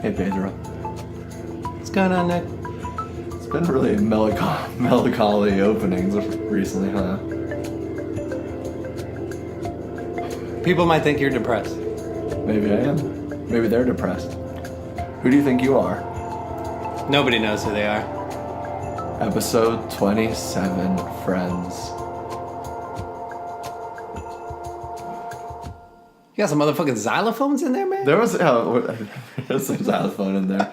Hey, Pedro. What's going on, Nick? It's been really melancholy openings recently, huh? People might think you're depressed. Maybe I am. Maybe they're depressed. Who do you think you are? Nobody knows who they are. Episode 27, friends. You got some motherfucking xylophones in there, man? There's some xylophone in there.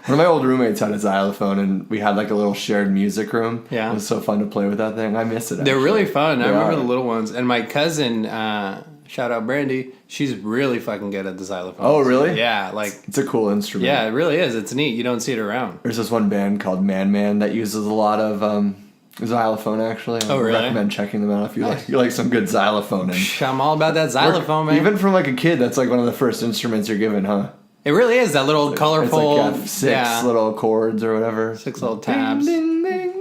One of my old roommates had a xylophone, and we had like a little shared music room. Yeah. It was so fun to play with that thing. I miss it, They're actually. really fun. I They remember are. the little ones. And my cousin, shout out Brandy, she's really fucking good at the xylophone. Oh, really? Yeah, like... It's a cool instrument. Yeah, it really is. It's neat. You don't see it around. There's this one band called Man Man that uses a lot of xylophone, actually. I Oh, really? recommend checking them out if you like some good xylophone. And I'm all about that xylophone, man. even from like a kid, that's like one of the first instruments you're given, huh? It really is. That little It's colorful... like six little chords or whatever. 6 little tabs. Ding, ding, ding,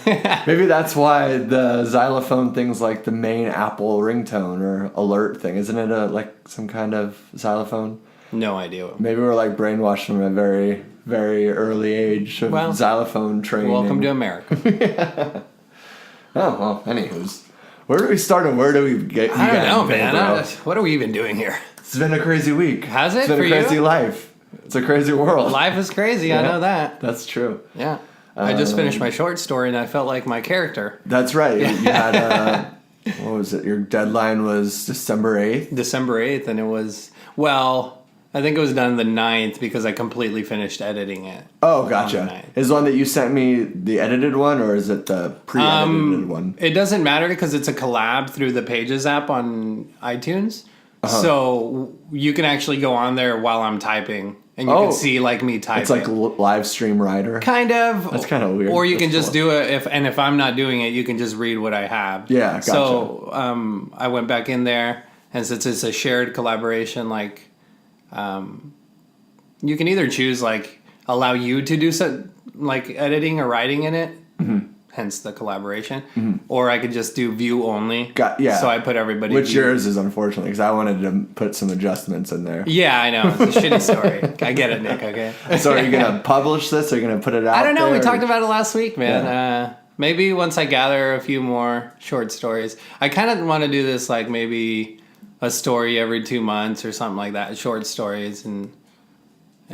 ding. Maybe that's why the xylophone thing's like the main Apple ringtone or alert thing. Isn't it like some kind of xylophone? No idea. Maybe we're like brainwashed from a very, very early age of xylophone training. Welcome to America. Oh, well, anywho's. Where do we start and where do we get? I don't know, man. What are we even doing here? It's been a crazy week. Has it It's been for a crazy you? life. It's a crazy world. Life is crazy. I know that. That's true. Yeah. I just finished my short story and I felt like my character. That's right. You had, what was it? Your deadline was December 8th? December 8th, and it was, I think it was done the 9th because I completely finished editing it. Oh, gotcha. Is the one that you sent me the edited one, or is it the pre-edited one? It doesn't matter because it's a collab through the Pages app on iTunes. Uh-huh. So you can actually go on there while I'm typing, and you can see like me typing. It's like live stream writer. Kind of. That's kind of weird. Or you That's can just cool. do it if I'm not doing it, you can just read what I have. Yeah, gotcha. So I went back in there, and since it's a shared collaboration, like you can either choose like allow you to do some like editing or writing in it. Mm-hmm. Hence the collaboration, or I could just do view only. Yeah. So I put everybody. Which yours is, unfortunately, because I wanted to put some adjustments in there. Yeah, I know. It's a shitty story. I get it, Nick. Okay. So are you gonna publish this? Are you gonna put it out? I don't know. there, We talked about it last week, man. Yeah. Maybe once I gather a few more short stories, I kind of want to do this like maybe a story every 2 months or something like that. Short stories and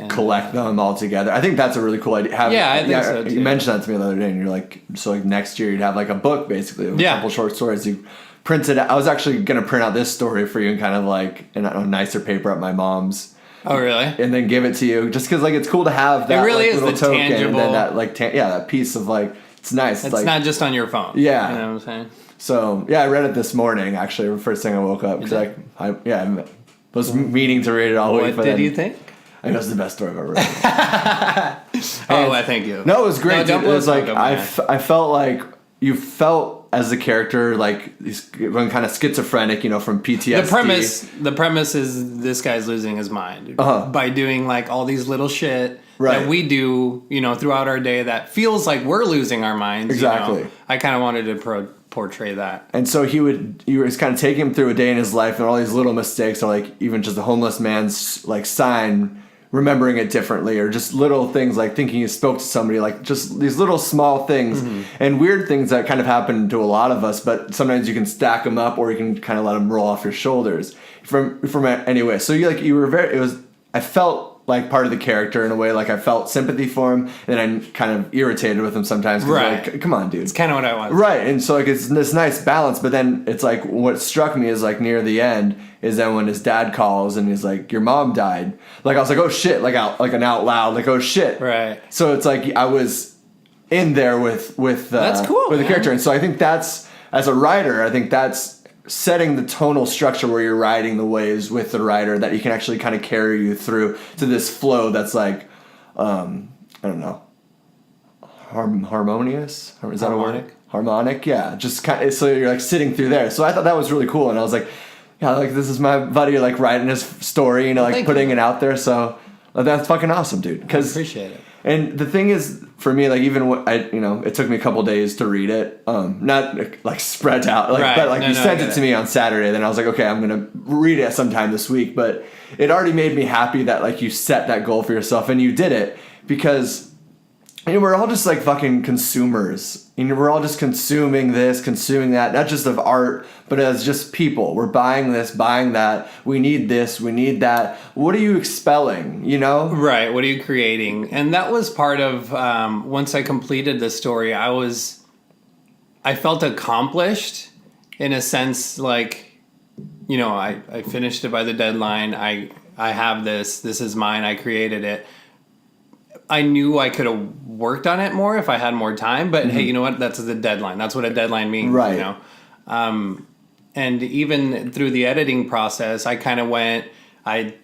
collect them all together. I think that's a really cool idea. I think so too. You mentioned that to me the other day, and you're like, so like next year you'd have like a book basically of a couple short stories. You print it out. I was actually gonna print out this story for you and kind of like in a nicer paper at my mom's. Oh really? And then give it to you, just because like it's cool to have that. It really like, is little the token, tangible. and then that like that piece of like it's nice. It's like, not just on your phone. Yeah. You know what I'm saying? So yeah, I read it this morning. Actually, the first thing I woke up because I was meaning to read it all week. What did you think? I think it was the best story I've ever read. I thank you. No, it was great. No, It was like I felt like you felt as the character like he's going kind of schizophrenic, from PTSD. The premise is this guy's losing his mind by doing like all these little shit Right. that we do, throughout our day that feels like we're losing our minds. Exactly. I kind of wanted to portray that. And so you were kind of taking him through a day in his life and all these little mistakes, or like even just a homeless man's like sign, remembering it differently, or just little things like thinking you spoke to somebody, like just these little small things and weird things that kind of happen to a lot of us, but sometimes you can stack them up or you can kind of let them roll off your shoulders from anyway. So I felt like part of the character in a way, like I felt sympathy for him, and I'm kind of irritated with him sometimes. Right. Like, come on, dude. It's kind of what I want. Right. And so like it's this nice balance, but then it's like what struck me is like near the end is then when his dad calls and he's like, your mom died. Like I was like, oh shit, like an out loud, like, oh shit. Right. So it's like I was in there with That's cool, with the man. character. And so I think that's, as a writer, I think that's setting the tonal structure where you're riding the waves with the writer, that he can actually kind of carry you through to this flow that's like, I don't know, harmonious? Is that Harmonic? a word? Harmonic, yeah. Just kind of, so you're like sitting through there. So I thought that was really cool, and I was like, yeah, like this is my buddy like writing his story, like Thank putting you. it out there. So that's fucking awesome, dude. I Because appreciate it. And the thing is, for me, like even what it took me a couple days to read it, not like spread out, like, Right. but like No, you no, sent I it get to me on Saturday, then I was like, okay, I'm gonna read it sometime this week. But it already made me happy that like you set that goal for yourself and you did it, because we're all just like fucking consumers. We're all just consuming this, consuming that, not just of art, but as just people. We're buying this, buying that. We need this, we need that. What are you expelling, Right. What are you creating? And that was part of, once I completed the story, I felt accomplished in a sense, like, I finished it by the deadline. I have this is mine. I created it. I knew I could have worked on it more if I had more time, but hey, you know what? That's the deadline. That's what a deadline means, Right. And even through the editing process, I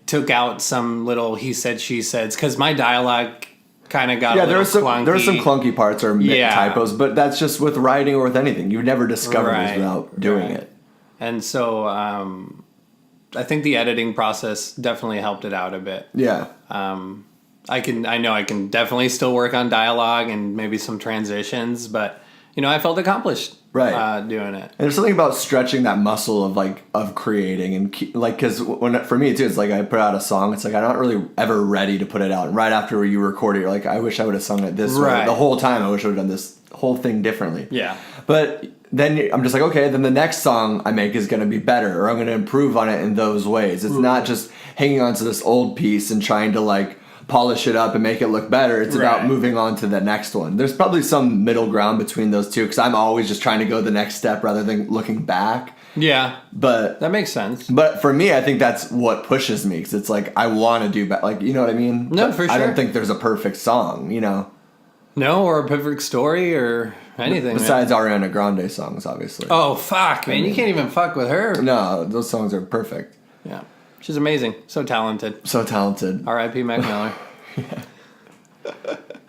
took out some little he said, she said, because my dialogue kind of got a little clunky. There were some clunky parts or Yeah. typos, but that's just with writing or with anything. You never discover Right. this without doing Right. it. And so I think the editing process definitely helped it out a bit. Yeah. I know I can definitely still work on dialogue and maybe some transitions, but I felt accomplished doing it. And there's something about stretching that muscle of creating and because for me too, it's like I put out a song, it's like I'm not really ever ready to put it out. And right after you record it, you're like, I wish I would have sung it this way. The whole time I wish I would have done this whole thing differently. Yeah. But then I'm just like, okay, then the next song I make is going to be better, or I'm going to improve on it in those ways. It's not just hanging on to this old piece and trying to like polish it up and make it look better. It's about moving on to the next one. There's probably some middle ground between those two, because I'm always just trying to go the next step rather than looking back. Yeah, but that makes sense. But for me, I think that's what pushes me, because it's like I want to do better. Like, you know what I mean? No, for sure. I don't think there's a perfect song, No, or a perfect story or anything. Besides Ariana Grande songs, obviously. Oh, fuck, man. You can't even fuck with her. No, those songs are perfect. Yeah. She's amazing. So talented. So talented. R.I.P. Mac Miller.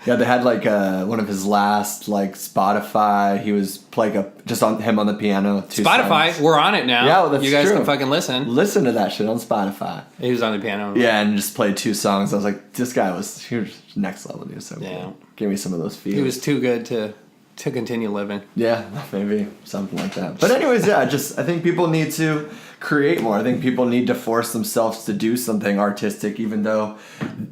Yeah, they had like one of his last like Spotify. He was playing just on him on the piano. Spotify, songs. we're on it now. Yeah, well, that's you guys true. can fucking listen. Listen to that shit on Spotify. He was on the piano. Yeah, and just played 2 songs. I was like, this guy was next level. He was so cool. Give me some of those feels. He was too good to continue living. Yeah, maybe something like that. But anyways, yeah, I think people need to create more. I think people need to force themselves to do something artistic, even though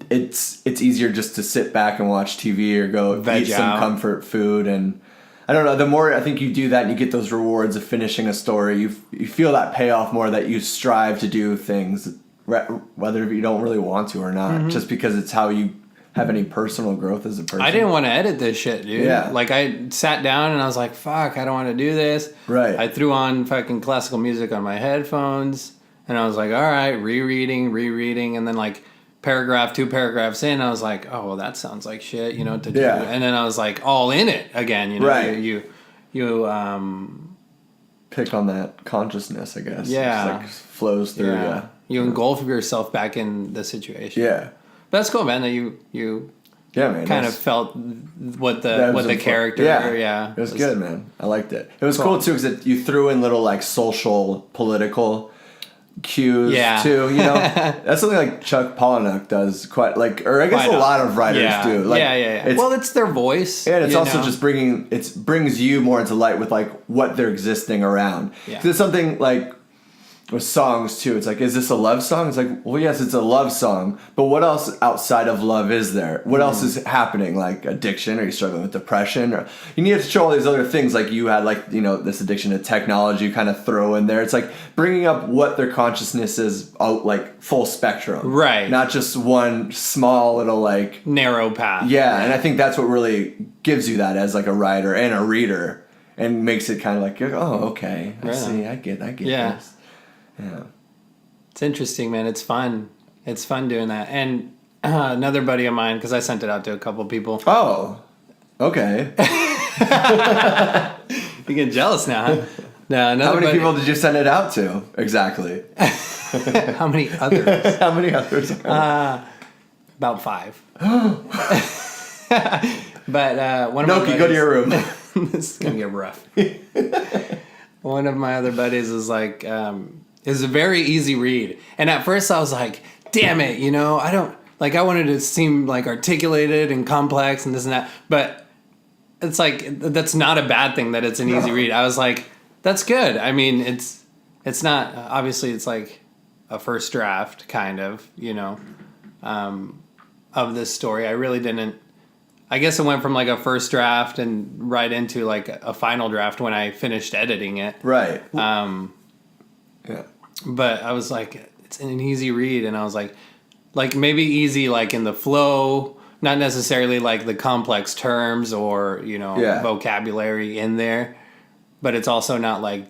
it's easier just to sit back and watch TV or go eat some comfort food. And I don't know, the more I think you do that and you get those rewards of finishing a story, you feel that payoff more, that you strive to do things whether you don't really want to or not, just because it's how you have any personal growth as a person. I didn't want to edit this shit, dude. Yeah. Like, I sat down and I was like, fuck, I don't want to do this. Right. I threw on fucking classical music on my headphones and I was like, all right, rereading. And then like 2 paragraphs in, I was like, oh, well, that sounds like shit, to do. Yeah. And then I was like all in it again, Right. You pick on that consciousness, I guess. Yeah. It just like flows through you. You engulf yourself back in the situation. Yeah. But that's cool, man, that you yeah, man, kind of felt what the fun. character. Yeah, it was good, man. I liked it. It was cool too, because you threw in little like social, political cues too. That's something like Chuck Palahniuk does quite like, or I guess a lot of writers do. Like, Well, it's their voice, and it's also just brings you more into light with like what they're existing around. Yeah. 'Cause it's something like with songs too, it's like, is this a love song? It's like, well, yes, it's a love song, but what else outside of love is there? What else is happening? Like addiction? Are you struggling with depression? Or you need to show all these other things, like you had, like, this addiction to technology, you kind of throw in there. It's like bringing up what their consciousness is, like full spectrum, right? Not just one small little like narrow path. Yeah, and I think that's what really gives you that as like a writer and a reader, and makes it kind of like, oh, okay, I see, I get this. Yeah, it's interesting, man. It's fun. It's fun doing that. And another buddy of mine, because I sent it out to a couple people. Oh, okay. You get jealous now, huh? No, how many people did you send it out to exactly? How many others? How many others? About 5. But one of my buddies, go to your room. This is gonna get rough. One of my other buddies is like, is a very easy read, and at first I was like, damn it, like I wanted to seem like articulated and complex and this and that, but it's like that's not a bad thing that it's an easy read. I was like, that's good. I mean, it's not obviously it's like a first draft kind of, of this story. I really didn't. I guess it went from like a first draft and right into like a final draft when I finished editing it. Right. Yeah. But I was like, it's an easy read, and I was like maybe easy like in the flow, not necessarily like the complex terms or vocabulary in there, but it's also not like,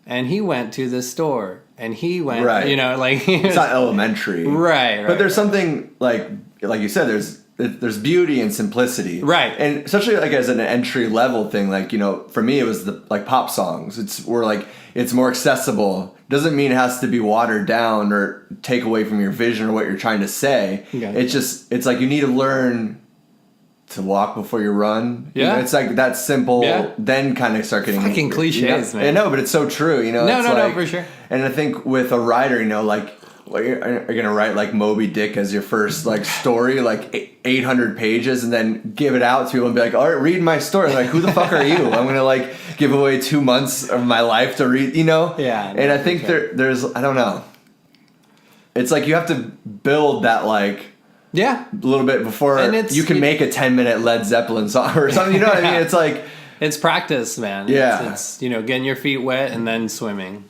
and he went to the store and he went, right. It's not elementary, right? But there's something like you said, there's beauty and simplicity, right? And especially like as an entry level thing, like for me it was the like pop songs. It's more accessible. Doesn't mean it has to be watered down or take away from your vision or what you're trying to say. Okay. It's like you need to learn to walk before you run. Yeah, it's like that simple. Yeah. Then kind of start getting fucking cliches, man. I know, but it's so true. No, for sure. And I think with a writer, you're gonna write like Moby Dick as your first like story, like 800 pages, and then give it out to people and be like, all right, read my story. Like, who the fuck are you? I'm gonna like give away 2 months of my life to read, Yeah. And I think there's I don't know. It's like you have to build that like a little bit before you can make a 10-minute Led Zeppelin song or something. You know what I mean? It's like it's practice, man. Yeah. It's getting your feet wet and then swimming.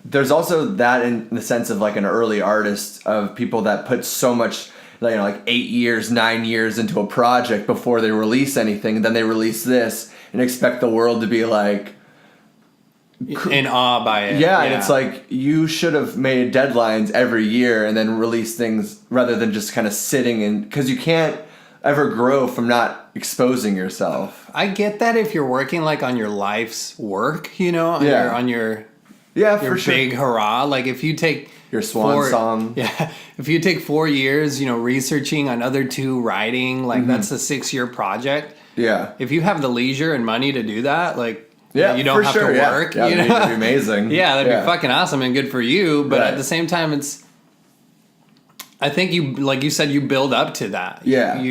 There's also that in the sense of like an early artist, of people that put so much, like 8 years, 9 years into a project before they release anything, and then they release this and expect the world to be like in awe by it. Yeah, and it's like you should have made deadlines every year and then release things rather than just kind of sitting in, because you can't ever grow from not exposing yourself. I get that if you're working like on your life's work, on your for sure. Big hurrah. Like if you take your swan song. Yeah. If you take 4 years, researching on other 2 writing, like that's a 6-year project. Yeah. If you have the leisure and money to do that, like you don't have to work. Yeah, that'd be amazing. Yeah, that'd be fucking awesome and good for you. But at the same time, I think you, like you said, you build up to that. Yeah.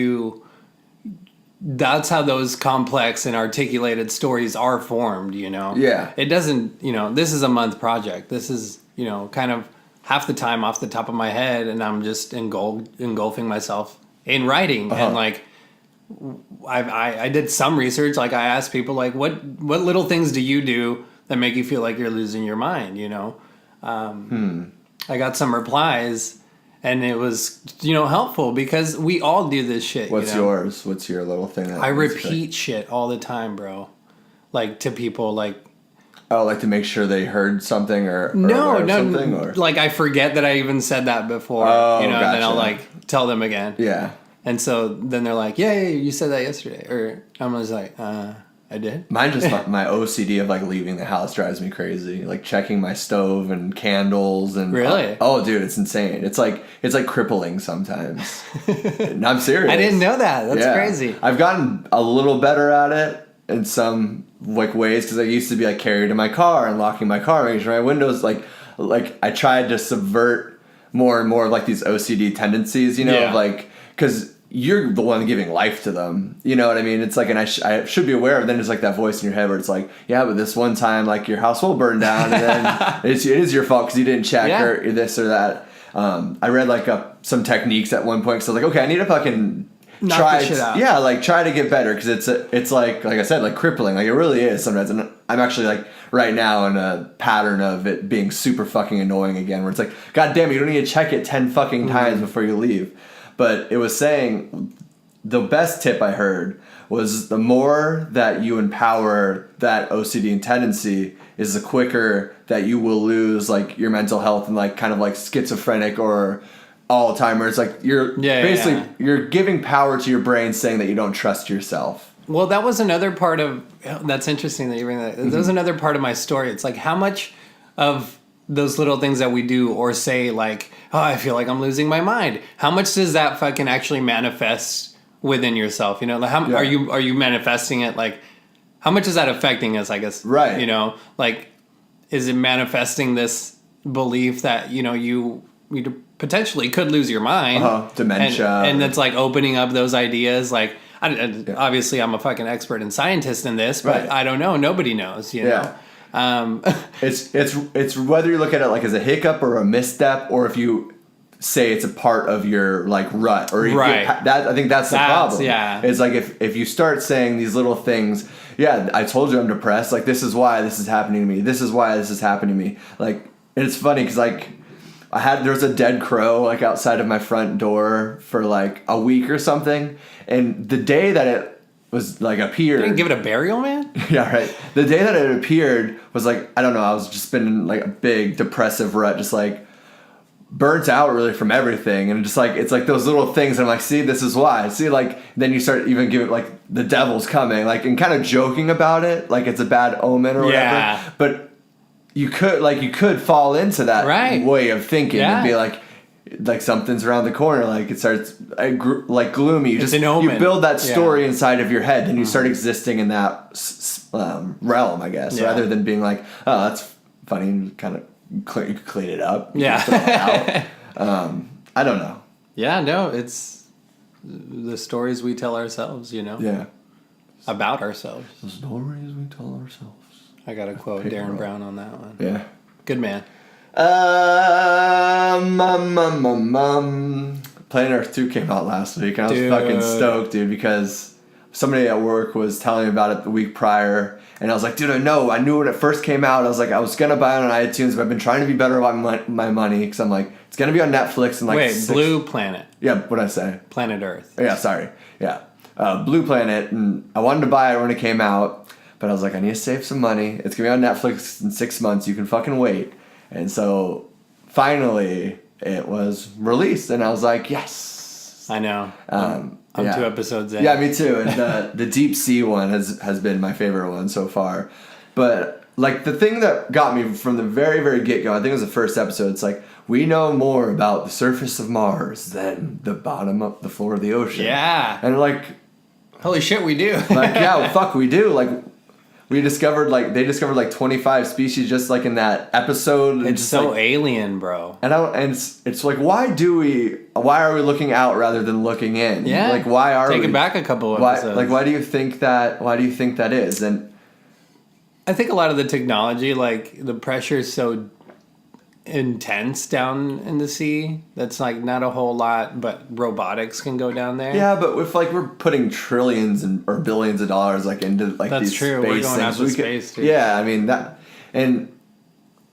That's how those complex and articulated stories are formed, Yeah. It doesn't, this is a month project. This is, kind of half the time off the top of my head, and I'm just engulfing myself in writing. And like, I did some research. Like I asked people, like, what little things do you do that make you feel like you're losing your mind? I got some replies. And it was, helpful because we all do this shit. What's yours? What's your little thing? I repeat shit all the time, bro. Like to people, like. Oh, like to make sure they heard something or no, something, or? Like I forget that I even said that before. Oh, and gotcha. then I'll like tell them again. Yeah. And so then they're like, yeah, you said that yesterday, or I'm just like, I did. Mine just my OCD of like leaving the house drives me crazy. Like checking my stove and candles and really. Oh, dude, it's insane. It's like crippling sometimes. I'm serious. I didn't know that. That's crazy. I've gotten a little better at it in some like ways, because I used to be like carried in my car and locking my car, making sure my windows like I tried to subvert more and more of like these OCD tendencies, of like, because you're the one giving life to them. You know what I mean? It's like, and I should be aware of, then there's like that voice in your head where it's like, yeah, but this one time, like your house will burn down, and then it is your fault because you didn't check or this or that. I read like some techniques at one point, because I was like, okay, I need to fucking try to get better, because it's like I said, like crippling. Like it really is sometimes. And I'm actually like right now in a pattern of it being super fucking annoying again, where it's like, God damn it, you don't need to check it 10 fucking times before you leave. But it was saying the best tip I heard was the more that you empower that OCD and tendency is the quicker that you will lose like your mental health and like kind of like schizophrenic or Alzheimer's. Like you're you're giving power to your brain, saying that you don't trust yourself. Well, that was another part of, that's interesting that you bring that. That was another part of my story. It's like how much of those little things that we do or say, like, oh, I feel like I'm losing my mind. How much does that fucking actually manifest within yourself? Like how are you manifesting it? Like how much is that affecting us, I guess? Right. Like is it manifesting this belief that, you potentially could lose your mind. Dementia. And it's like opening up those ideas. Like, obviously I'm a fucking expert and scientist in this, but Right. I don't know. Nobody knows, you know? It's whether you look at it like as a hiccup or a misstep, or if you say it's a part of your like rut, or you get, that I think that's the problem. Yeah, it's like if you start saying these little things, I told you I'm depressed, like this is why this is happening to me, this is why this is happening to me, like, and it's funny because like there was a dead crow like outside of my front door for like a week or something, and the day that it was like appeared. Didn't give it a burial, man? Yeah, right. The day that it appeared was like, I don't know, I was just been in like a big depressive rut, just like burnt out really from everything. And just like, it's like those little things. I'm like, see, this is why. See, like, then you start even giving like the devil's coming, like, and kind of joking about it, like it's a bad omen or whatever. Yeah. But you could fall into that way of thinking and be like something's around the corner, like it starts like gloomy. You build that story inside of your head, and you start existing in that realm, I guess, rather than being like, oh, that's funny, and kind of clean it up. Yeah. It out. I don't know. Yeah, no, it's the stories we tell ourselves, you know? Yeah. About ourselves. The stories we tell ourselves. I got to quote Darren Brown on that one. Yeah. Good man. Planet Earth 2 came out last week, and I was fucking stoked, dude, because somebody at work was telling me about it the week prior, and I was like, dude, I knew when it first came out. I was like, I was gonna buy it on iTunes, but I've been trying to be better about my money, because I'm like, it's gonna be on Netflix in like Blue Planet. Yeah, what'd I say? Planet Earth. Yeah, sorry. Yeah. Blue Planet, and I wanted to buy it when it came out, but I was like, I need to save some money. It's gonna be on Netflix in 6 months. You can fucking wait. And so finally it was released, and I was like, yes. I know. I'm 2 episodes in. Yeah, me too. And the Deep Sea one has been my favorite one so far. But like the thing that got me from the very, very get-go, I think it was the first episode, it's like, we know more about the surface of Mars than the bottom of the floor of the ocean. Yeah. And like, holy shit, we do. like, yeah, well, fuck, we do. Like, they discovered like 25 species just like in that episode. It's so like, alien, bro. And it's like, why are we looking out rather than looking in? Yeah. Like, why are Take we? it back a couple episodes. Why do you think that is? And I think a lot of the technology, like the pressure is so intense down in the sea that's like not a whole lot, but robotics can go down there. Yeah, but if like we're putting trillions or billions of dollars like into like that's these true. space We're going out things, to space too. Yeah, I mean that, and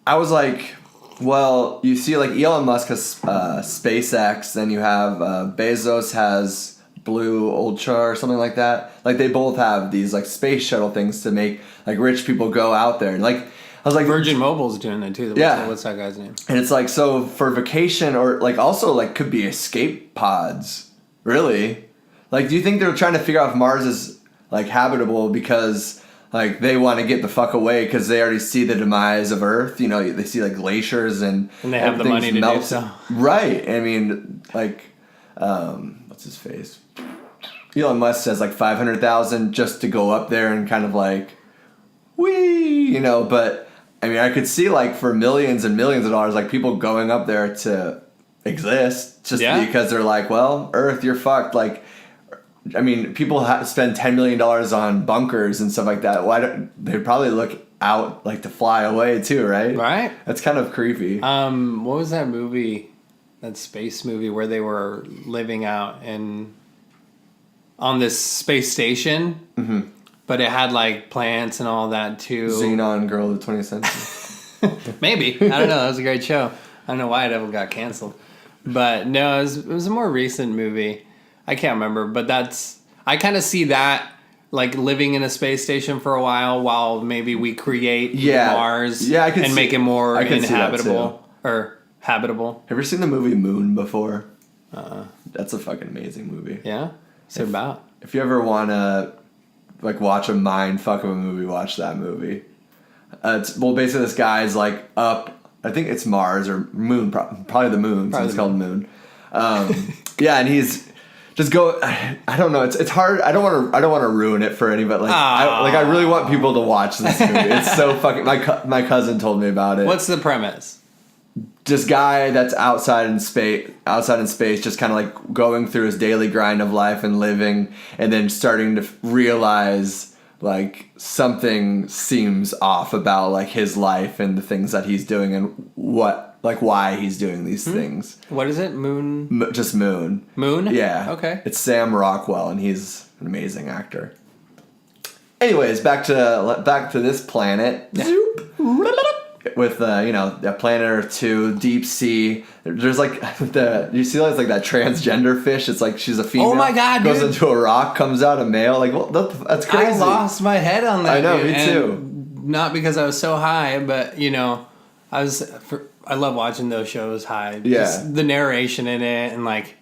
I was like, well, you see like Elon Musk has SpaceX, then you have Bezos has Blue Ultra or something like that. Like they both have these like space shuttle things to make like rich people go out there. Like I was like, Virgin Mobile's doing that too. What's that guy's name? And it's like, so for vacation or like also like could be escape pods. Really? Like, do you think they're trying to figure out if Mars is like habitable because like they want to get the fuck away because they already see the demise of Earth? You know, they see like glaciers and they have the money to do so. Right. I mean, like, what's his face? Elon Musk says like 500,000 just to go up there and kind of like, whee, you know, but I mean, I could see like for millions and millions of dollars, like people going up there to exist just because they're like, well, Earth, you're fucked. Like, I mean, people spend $10 million on bunkers and stuff like that. Why don't they'd probably look out like to fly away too, right? Right. That's kind of creepy. What was that movie? That space movie where they were living out on this space station. Mm-hmm. But it had like plants and all that too. Xenon Girl of the 20th Century. Maybe. I don't know. That was a great show. I don't know why it ever got canceled. But no, it was a more recent movie. I can't remember. But I kind of see that like living in a space station for a while maybe we create Mars and make it more inhabitable or habitable. Have you ever seen the movie Moon before? That's a fucking amazing movie. Yeah? What's it about? If you ever want to like watch a mind fuck of a movie, watch that movie. Basically this guy's like up, I think it's Mars or Moon, probably the Moon, so it's called Moon. Yeah, and he's just I don't know, it's hard. I don't want to ruin it for anybody. Like I really want people to watch this movie. It's so fucking. My cousin told me about it. What's the premise? this guy that's outside in space, just kind of like going through his daily grind of life and living, and then starting to realize like something seems off about like his life and the things that he's doing and why he's doing these things. What is it? Just Moon. Moon? Yeah. Okay. It's Sam Rockwell, and he's an amazing actor. Anyways, back to this planet. Zoop. With a planet or two, deep sea. There's like you see like that transgender fish. It's like she's a female. Oh my God, goes dude. into a rock, comes out a male. Like, well, that's crazy. I lost my head on that. I know, dude. me too. Not because I was so high, but I love watching those shows high. Yeah. Just the narration in it and like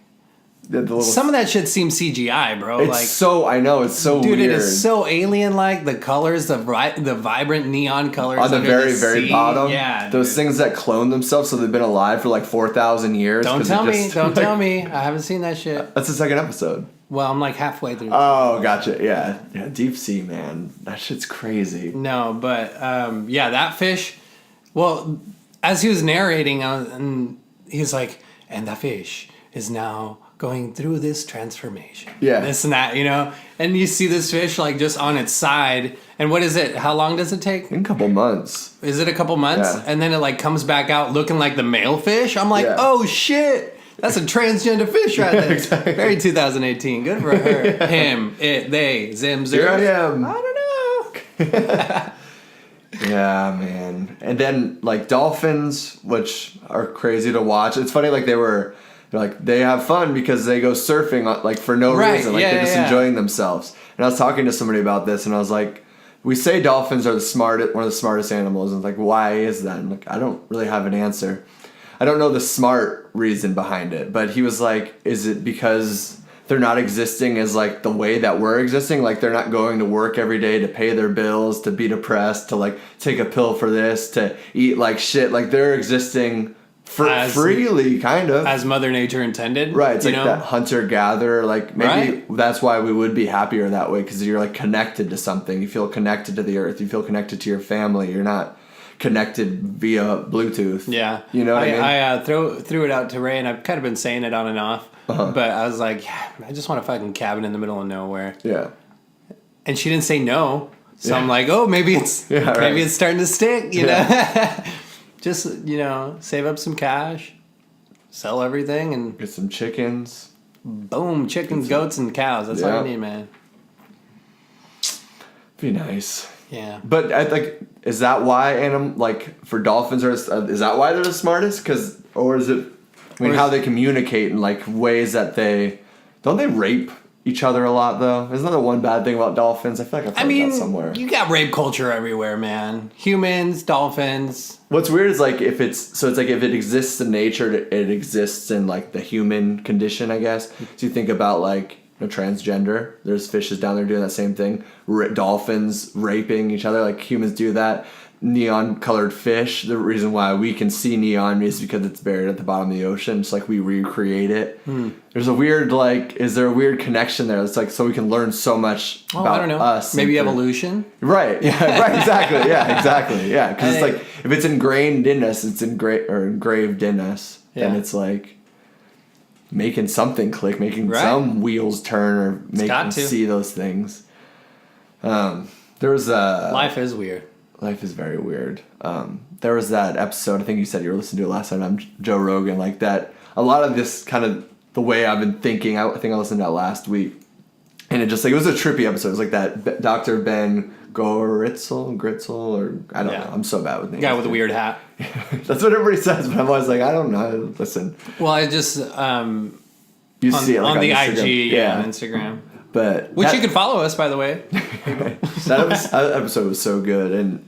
The some of that shit seems CGI, bro. It's like so I know it's so dude, weird. it is so alien-like. The colors, the vibrant neon colors on the under very the very sea. bottom. Yeah, those dude. things that clone themselves, so they've been alive for like 4,000 years. Don't tell me. I haven't seen that shit. That's the second episode. Well, I'm like halfway through. Oh, gotcha. Yeah, deep sea, man. That shit's crazy. No, but that fish. Well, as he was narrating, and he's like, and the fish is now going through this transformation. Yeah. This and that, and you see this fish like just on its side. And what is it? How long does it take? In a couple months. Is it a couple months? Yeah. And then it like comes back out looking like the male fish. I'm like, Yeah. oh shit. That's a transgender fish right there. Exactly. Very 2018. Good for her. Him, it, they, zim, zim. Here I am. I don't know. Yeah, man. And then like dolphins, which are crazy to watch. It's funny, like they have fun because they go surfing like for no reason. Like they're just enjoying themselves. And I was talking to somebody about this, and I was like, we say dolphins are one of the smartest animals, and like, why is that? And like, I don't really have an answer. I don't know the smart reason behind it, but he was like, is it because they're not existing as like the way that we're existing? Like they're not going to work every day to pay their bills, to be depressed, to like take a pill for this, to eat like shit. Like they're existing freely, kind of. As Mother Nature intended. Right, it's like that hunter-gatherer. Like maybe that's why we would be happier that way, because you're like connected to something. You feel connected to the earth. You feel connected to your family. You're not connected via Bluetooth. Yeah. You know what I mean? I threw it out to Ray, and I've kind of been saying it on and off. But I was like, I just want a fucking cabin in the middle of nowhere. Yeah. And she didn't say no. So I'm like, oh, maybe it's starting to stick, you know? Just, save up some cash, sell everything, and get some chickens. Boom, chickens, goats, and cows. That's all you need, man. Be nice. Yeah. But is that why for dolphins is that why they're the smartest? Or is it? I mean, how they communicate in like ways that don't they rape each other a lot though? Isn't that the one bad thing about dolphins? I feel like I've heard that somewhere. You got rape culture everywhere, man. Humans, dolphins. What's weird is like if it exists in nature, it exists in like the human condition, I guess. So you think about like transgender. There's fishes down there doing that same thing. Dolphins raping each other, like humans do that. Neon colored fish. The reason why we can see neon is because it's buried at the bottom of the ocean. It's like we recreate it. There's a weird is there a weird connection there? It's like so we can learn so much about I don't know. us. Maybe evolution. Right. Yeah. Right. Exactly. Yeah. Exactly. Yeah. Because it's like if it's ingrained in us, it's engraved in us. Then it's like making something click, making some wheels turn, or making see those things. There was Life is weird. Life is very weird. There was that episode, I think you said you were listening to it last time, on Joe Rogan, like that. A lot of this kind of the way I've been thinking, I think I listened to that last week. And it just it was a trippy episode. It was like that Dr. Ben Gritzel, or I don't know. I'm so bad with names. Guy with a weird hat. That's what everybody says, but I'm always like, I don't know. Listen. Well, I just, you see it like on the Instagram. IG, on Instagram. Which you can follow us, by the way. That episode was so good, and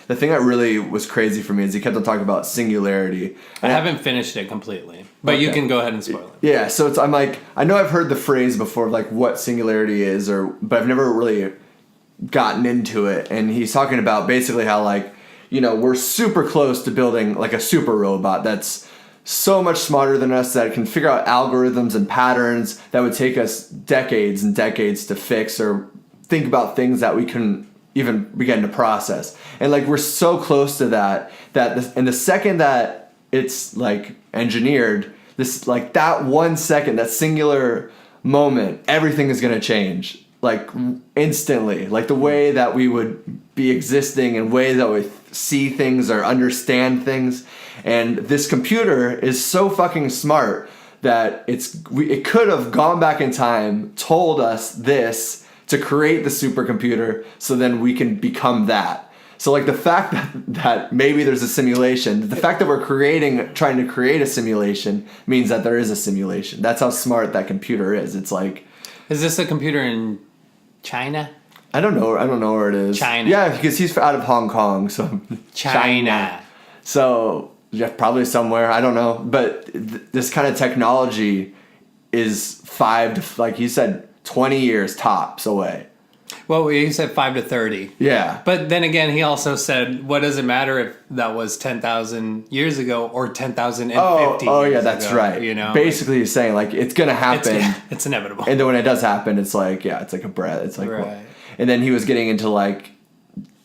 the thing that really was crazy for me is he kept on talking about singularity. I haven't finished it completely, but you can go ahead and spoil it. Yeah, so I'm like, I know I've heard the phrase before, like what singularity is, but I've never really gotten into it. And he's talking about basically how we're super close to building like a super robot that's so much smarter than us, that can figure out algorithms and patterns that would take us decades and decades to fix, or think about things that we couldn't even begin to process. And we're so close to that and the second that it's like engineered, this like that 1 second, that singular moment, everything is going to change like instantly. Like the way that we would be existing and way that we see things or understand things. And this computer is so fucking smart that it could have gone back in time, told us this to create the supercomputer so then we can become that. So like the fact that maybe there's a simulation, the fact that we're trying to create a simulation means that there is a simulation. That's how smart that computer is. It's like, is this a computer in China? I don't know where it is. China. Yeah, because he's out of Hong Kong, so China. So yeah, probably somewhere. I don't know, but this kind of technology is 5 to, like you said, 20 years tops away. Well, he said 5 to 30. Yeah. But then again, he also said, what does it matter if that was 10,000 years ago or 10,050 Oh, yeah, years that's ago, right. You know? Basically, he's saying, like, it's going to happen. It's inevitable. And then when it does happen, it's like, yeah, it's like a breath. It's like, right. well. And then he was getting into, like,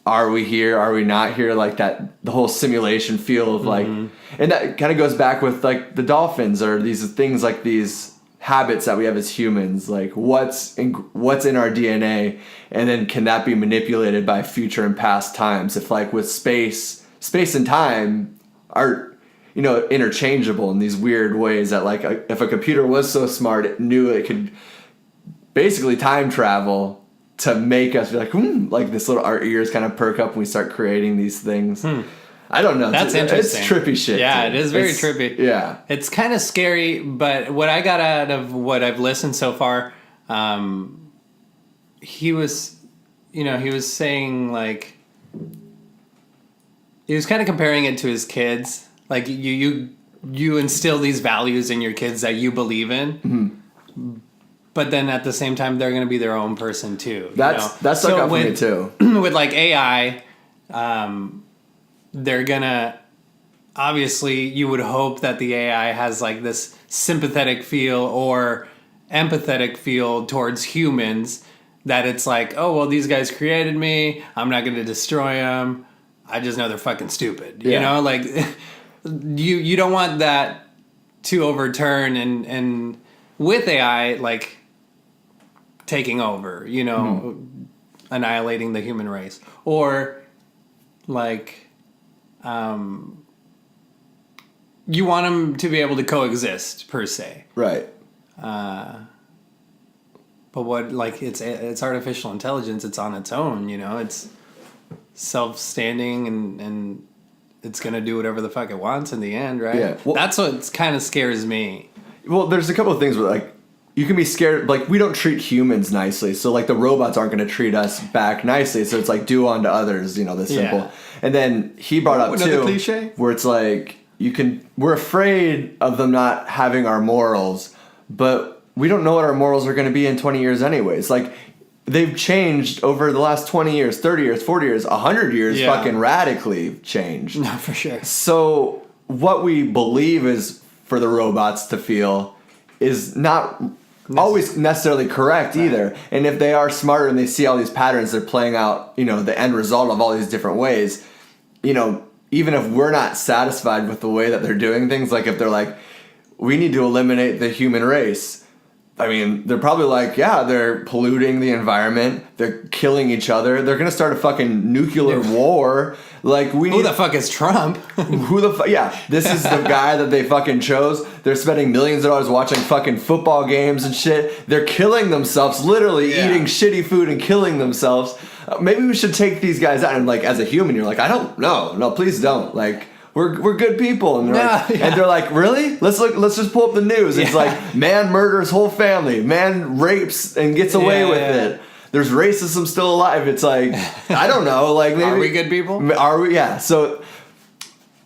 are we here? Are we not here? Like that, the whole simulation feel of, like, and that kind of goes back with, like, the dolphins or these things like these habits that we have as humans, like what's in our DNA, and then can that be manipulated by future and past times? If like with space and time are, you know, interchangeable in these weird ways that like if a computer was so smart, it knew it could basically time travel to make us be like, like this little, our ears kind of perk up when we start creating these things. I don't know. That's interesting. It's trippy shit. Yeah, dude. it is very trippy. Yeah. It's kind of scary, but what I got out of what I've listened so far, he was saying like, he was kind of comparing it to his kids. Like you instill these values in your kids that you believe in, but then at the same time, they're going to be their own person too. That's stuck up for me too. With like AI, they're gonna, obviously you would hope that the AI has like this sympathetic feel or empathetic feel towards humans, that it's like, oh, well, these guys created me, I'm not gonna destroy them, I just know they're fucking stupid. You know, like you don't want that to overturn and with AI like taking over, you know, annihilating the human race, or like you want them to be able to coexist per se, right? But what, like, it's artificial intelligence. It's on its own, you know. It's self-standing and it's gonna do whatever the fuck it wants in the end, right? Yeah. Well, that's what kind of scares me. Well, there's a couple of things where like you can be scared. Like we don't treat humans nicely, so like the robots aren't going to treat us back nicely. So it's like do unto others, you know, this simple. Yeah. And then he brought up too, cliche? where it's like we're afraid of them not having our morals, but we don't know what our morals are going to be in 20 years anyways. Like they've changed over the last 20 years, 30 years, 40 years, 100 years, fucking radically changed. No, for sure. So what we believe is for the robots to feel is not always necessarily correct either. And if they are smarter and they see all these patterns, they're playing out, you know, the end result of all these different ways, you know, even if we're not satisfied with the way that they're doing things, like if they're like, we need to eliminate the human race, I mean, they're probably like, yeah, they're polluting the environment, they're killing each other, they're gonna start a fucking nuclear war. Like, who the fuck is Trump? Yeah, this is the guy that they fucking chose. They're spending millions of dollars watching fucking football games and shit. They're killing themselves, literally eating shitty food and killing themselves. Maybe we should take these guys out. And like, as a human, you're like, I don't know. No, please don't. Like, we're good people. And they're like, really? Let's just pull up the news. It's like, man murders whole family. Man rapes and gets away with it. There's racism still alive. It's like, I don't know. Like, maybe are we good people? Are we? Yeah. So,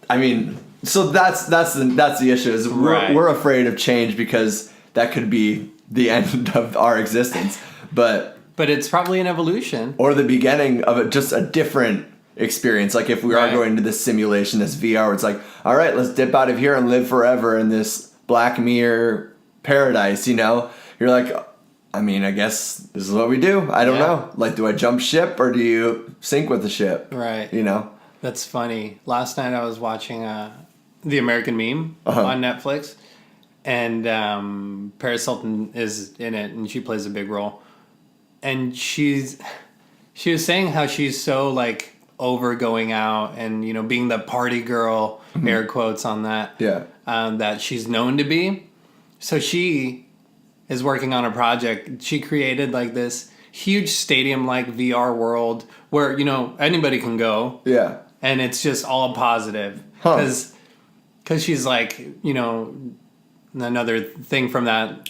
I mean, so that's the issue. Is we're afraid of change because that could be the end of our existence. But it's probably an evolution or the beginning of just a different experience. Like if we are going to this simulation, this VR, where it's like, all right, let's dip out of here and live forever in this Black Mirror paradise. You know, you're like, I mean, I guess this is what we do. I don't know. Like, do I jump ship or do you sink with the ship? Right. You know? That's funny. Last night I was watching The American Meme on Netflix, and Paris Hilton is in it, and she plays a big role. And she was saying how she's so like over going out and, you know, being the party girl, air quotes on that, that she's known to be. So she is working on a project. She created like this huge stadium like VR world where, you know, anybody can go. Yeah. And it's just all positive. Because she's like, you know, another thing from that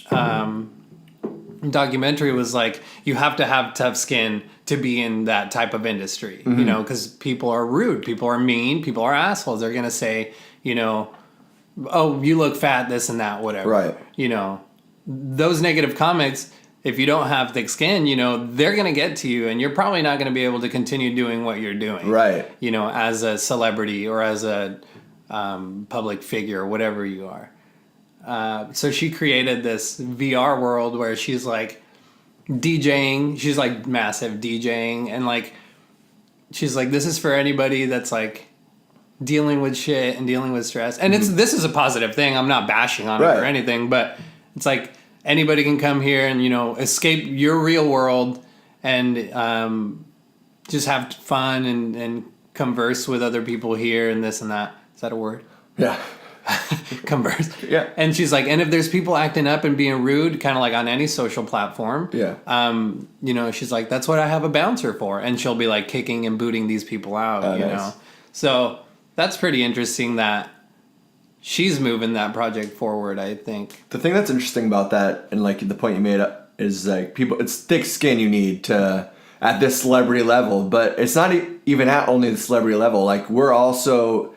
documentary was like, you have to have tough skin to be in that type of industry, you know, because people are rude, people are mean, people are assholes. They're going to say, you know, oh, you look fat, this and that, whatever. Right. You know, those negative comments, if you don't have thick skin, you know, they're going to get to you and you're probably not going to be able to continue doing what you're doing. Right. You know, as a celebrity or as a public figure or whatever you are. So she created this VR world where she's like DJing. She's like massive DJing. And like, she's like, this is for anybody that's like dealing with shit and dealing with stress. And this is a positive thing. I'm not bashing on it or anything, but it's like anybody can come here and, you know, escape your real world and just have fun and converse with other people here and this and that. Is that a word? Yeah. Converse. Yeah. And she's like, and if there's people acting up and being rude, kind of like on any social platform, you know, she's like, that's what I have a bouncer for. And she'll be like kicking and booting these people out, you know? So that's pretty interesting that she's moving that project forward, I think. The thing that's interesting about that, and like the point you made is like people, it's thick skin you need to, at this celebrity level, but it's not even at only the celebrity level. Like we're also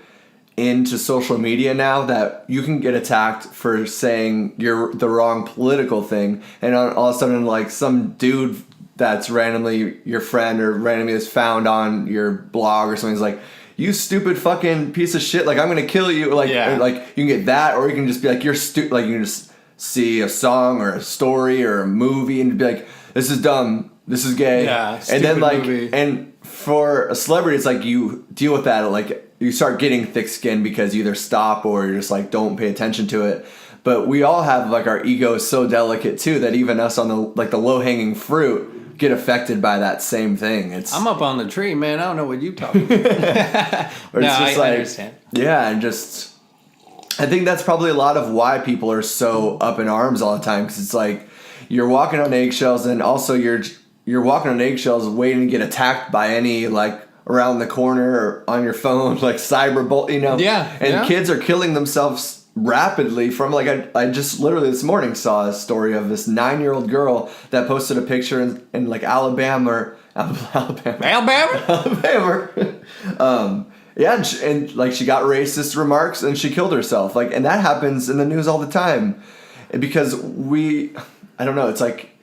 into social media now that you can get attacked for saying you're the wrong political thing, and all of a sudden like some dude that's randomly your friend or randomly is found on your blog or something is like, you stupid fucking piece of shit, like I'm gonna kill you, like like you can get that, or you can just be like, you're stupid, like you can just see a song or a story or a movie and be like, this is dumb, this is gay, and then like movie. And for a celebrity it's like you deal with that, like you start getting thick skin because you either stop or you're just like don't pay attention to it. But we all have like our ego is so delicate too that even us on the like the low hanging fruit get affected by that same thing. I'm up on the tree, man. I don't know what you talking about. I understand. Yeah, and just I think that's probably a lot of why people are so up in arms all the time, because it's like you're walking on eggshells, and also you're walking on eggshells waiting to get attacked by any like around the corner or on your phone, like cyber, you know? Yeah. And kids are killing themselves rapidly from like, I just literally this morning saw a story of this 9-year-old girl that posted a picture in like Alabama. Yeah, and like she got racist remarks and she killed herself. Like, and that happens in the news all the time because I don't know, it's like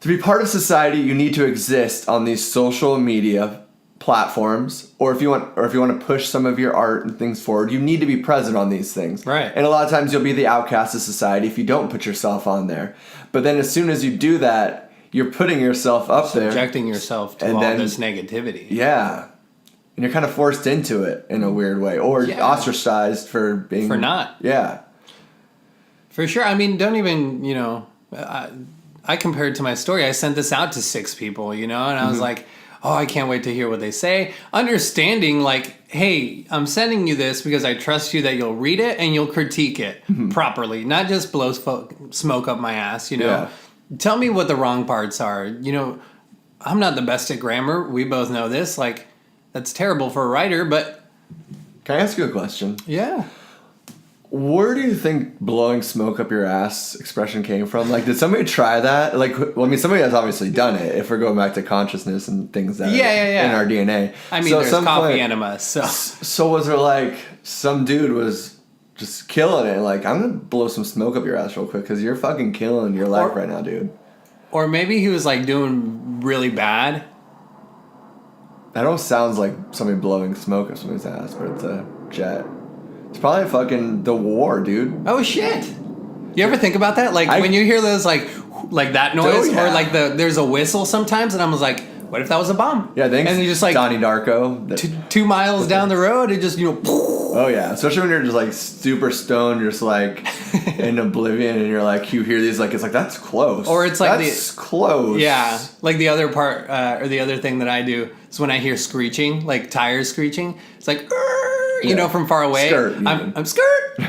to be part of society, you need to exist on these social media platforms, or if you want to push some of your art and things forward, you need to be present on these things. Right. And a lot of times you'll be the outcast of society if you don't put yourself on there. But then as soon as you do that, you're putting yourself up there. Subjecting yourself to all this negativity. Yeah. And you're kind of forced into it in a weird way, or ostracized for being... For not. Yeah. For sure. I mean, don't even, you know... I compared to my story. I sent this out to 6 people, you know, and I was like, oh, I can't wait to hear what they say. Understanding, like, hey, I'm sending you this because I trust you that you'll read it and you'll critique it properly, not just blow smoke up my ass, you know. Yeah. Tell me what the wrong parts are. You know, I'm not the best at grammar. We both know this. Like, that's terrible for a writer, but... Can I ask you a question? Yeah. Where do you think blowing smoke up your ass expression came from? Like, did somebody try that? Like, well, I mean, somebody has obviously done it if we're going back to consciousness and things that are in our DNA. I mean, there's coffee enema, so. So was there like some dude was just killing it? Like, I'm going to blow some smoke up your ass real quick because you're fucking killing your life right now, dude. Or maybe he was like doing really bad. That almost sounds like somebody blowing smoke up somebody's ass, but it's a jet. It's probably fucking the war, dude. Oh shit! You ever think about that? Like when you hear those like that noise, or like there's a whistle sometimes, and I was like, what if that was a bomb? Yeah, thanks. And you just like Donnie Darko. 2 miles down the road, it just Oh yeah, especially when you're just like super stoned, you're just like in oblivion, and you're like you hear these like it's like that's close, or it's like that's close. Yeah, like the other part or the other thing that I do is when I hear screeching, like tires screeching. It's like you know, from far away. Skirt, I'm skirt.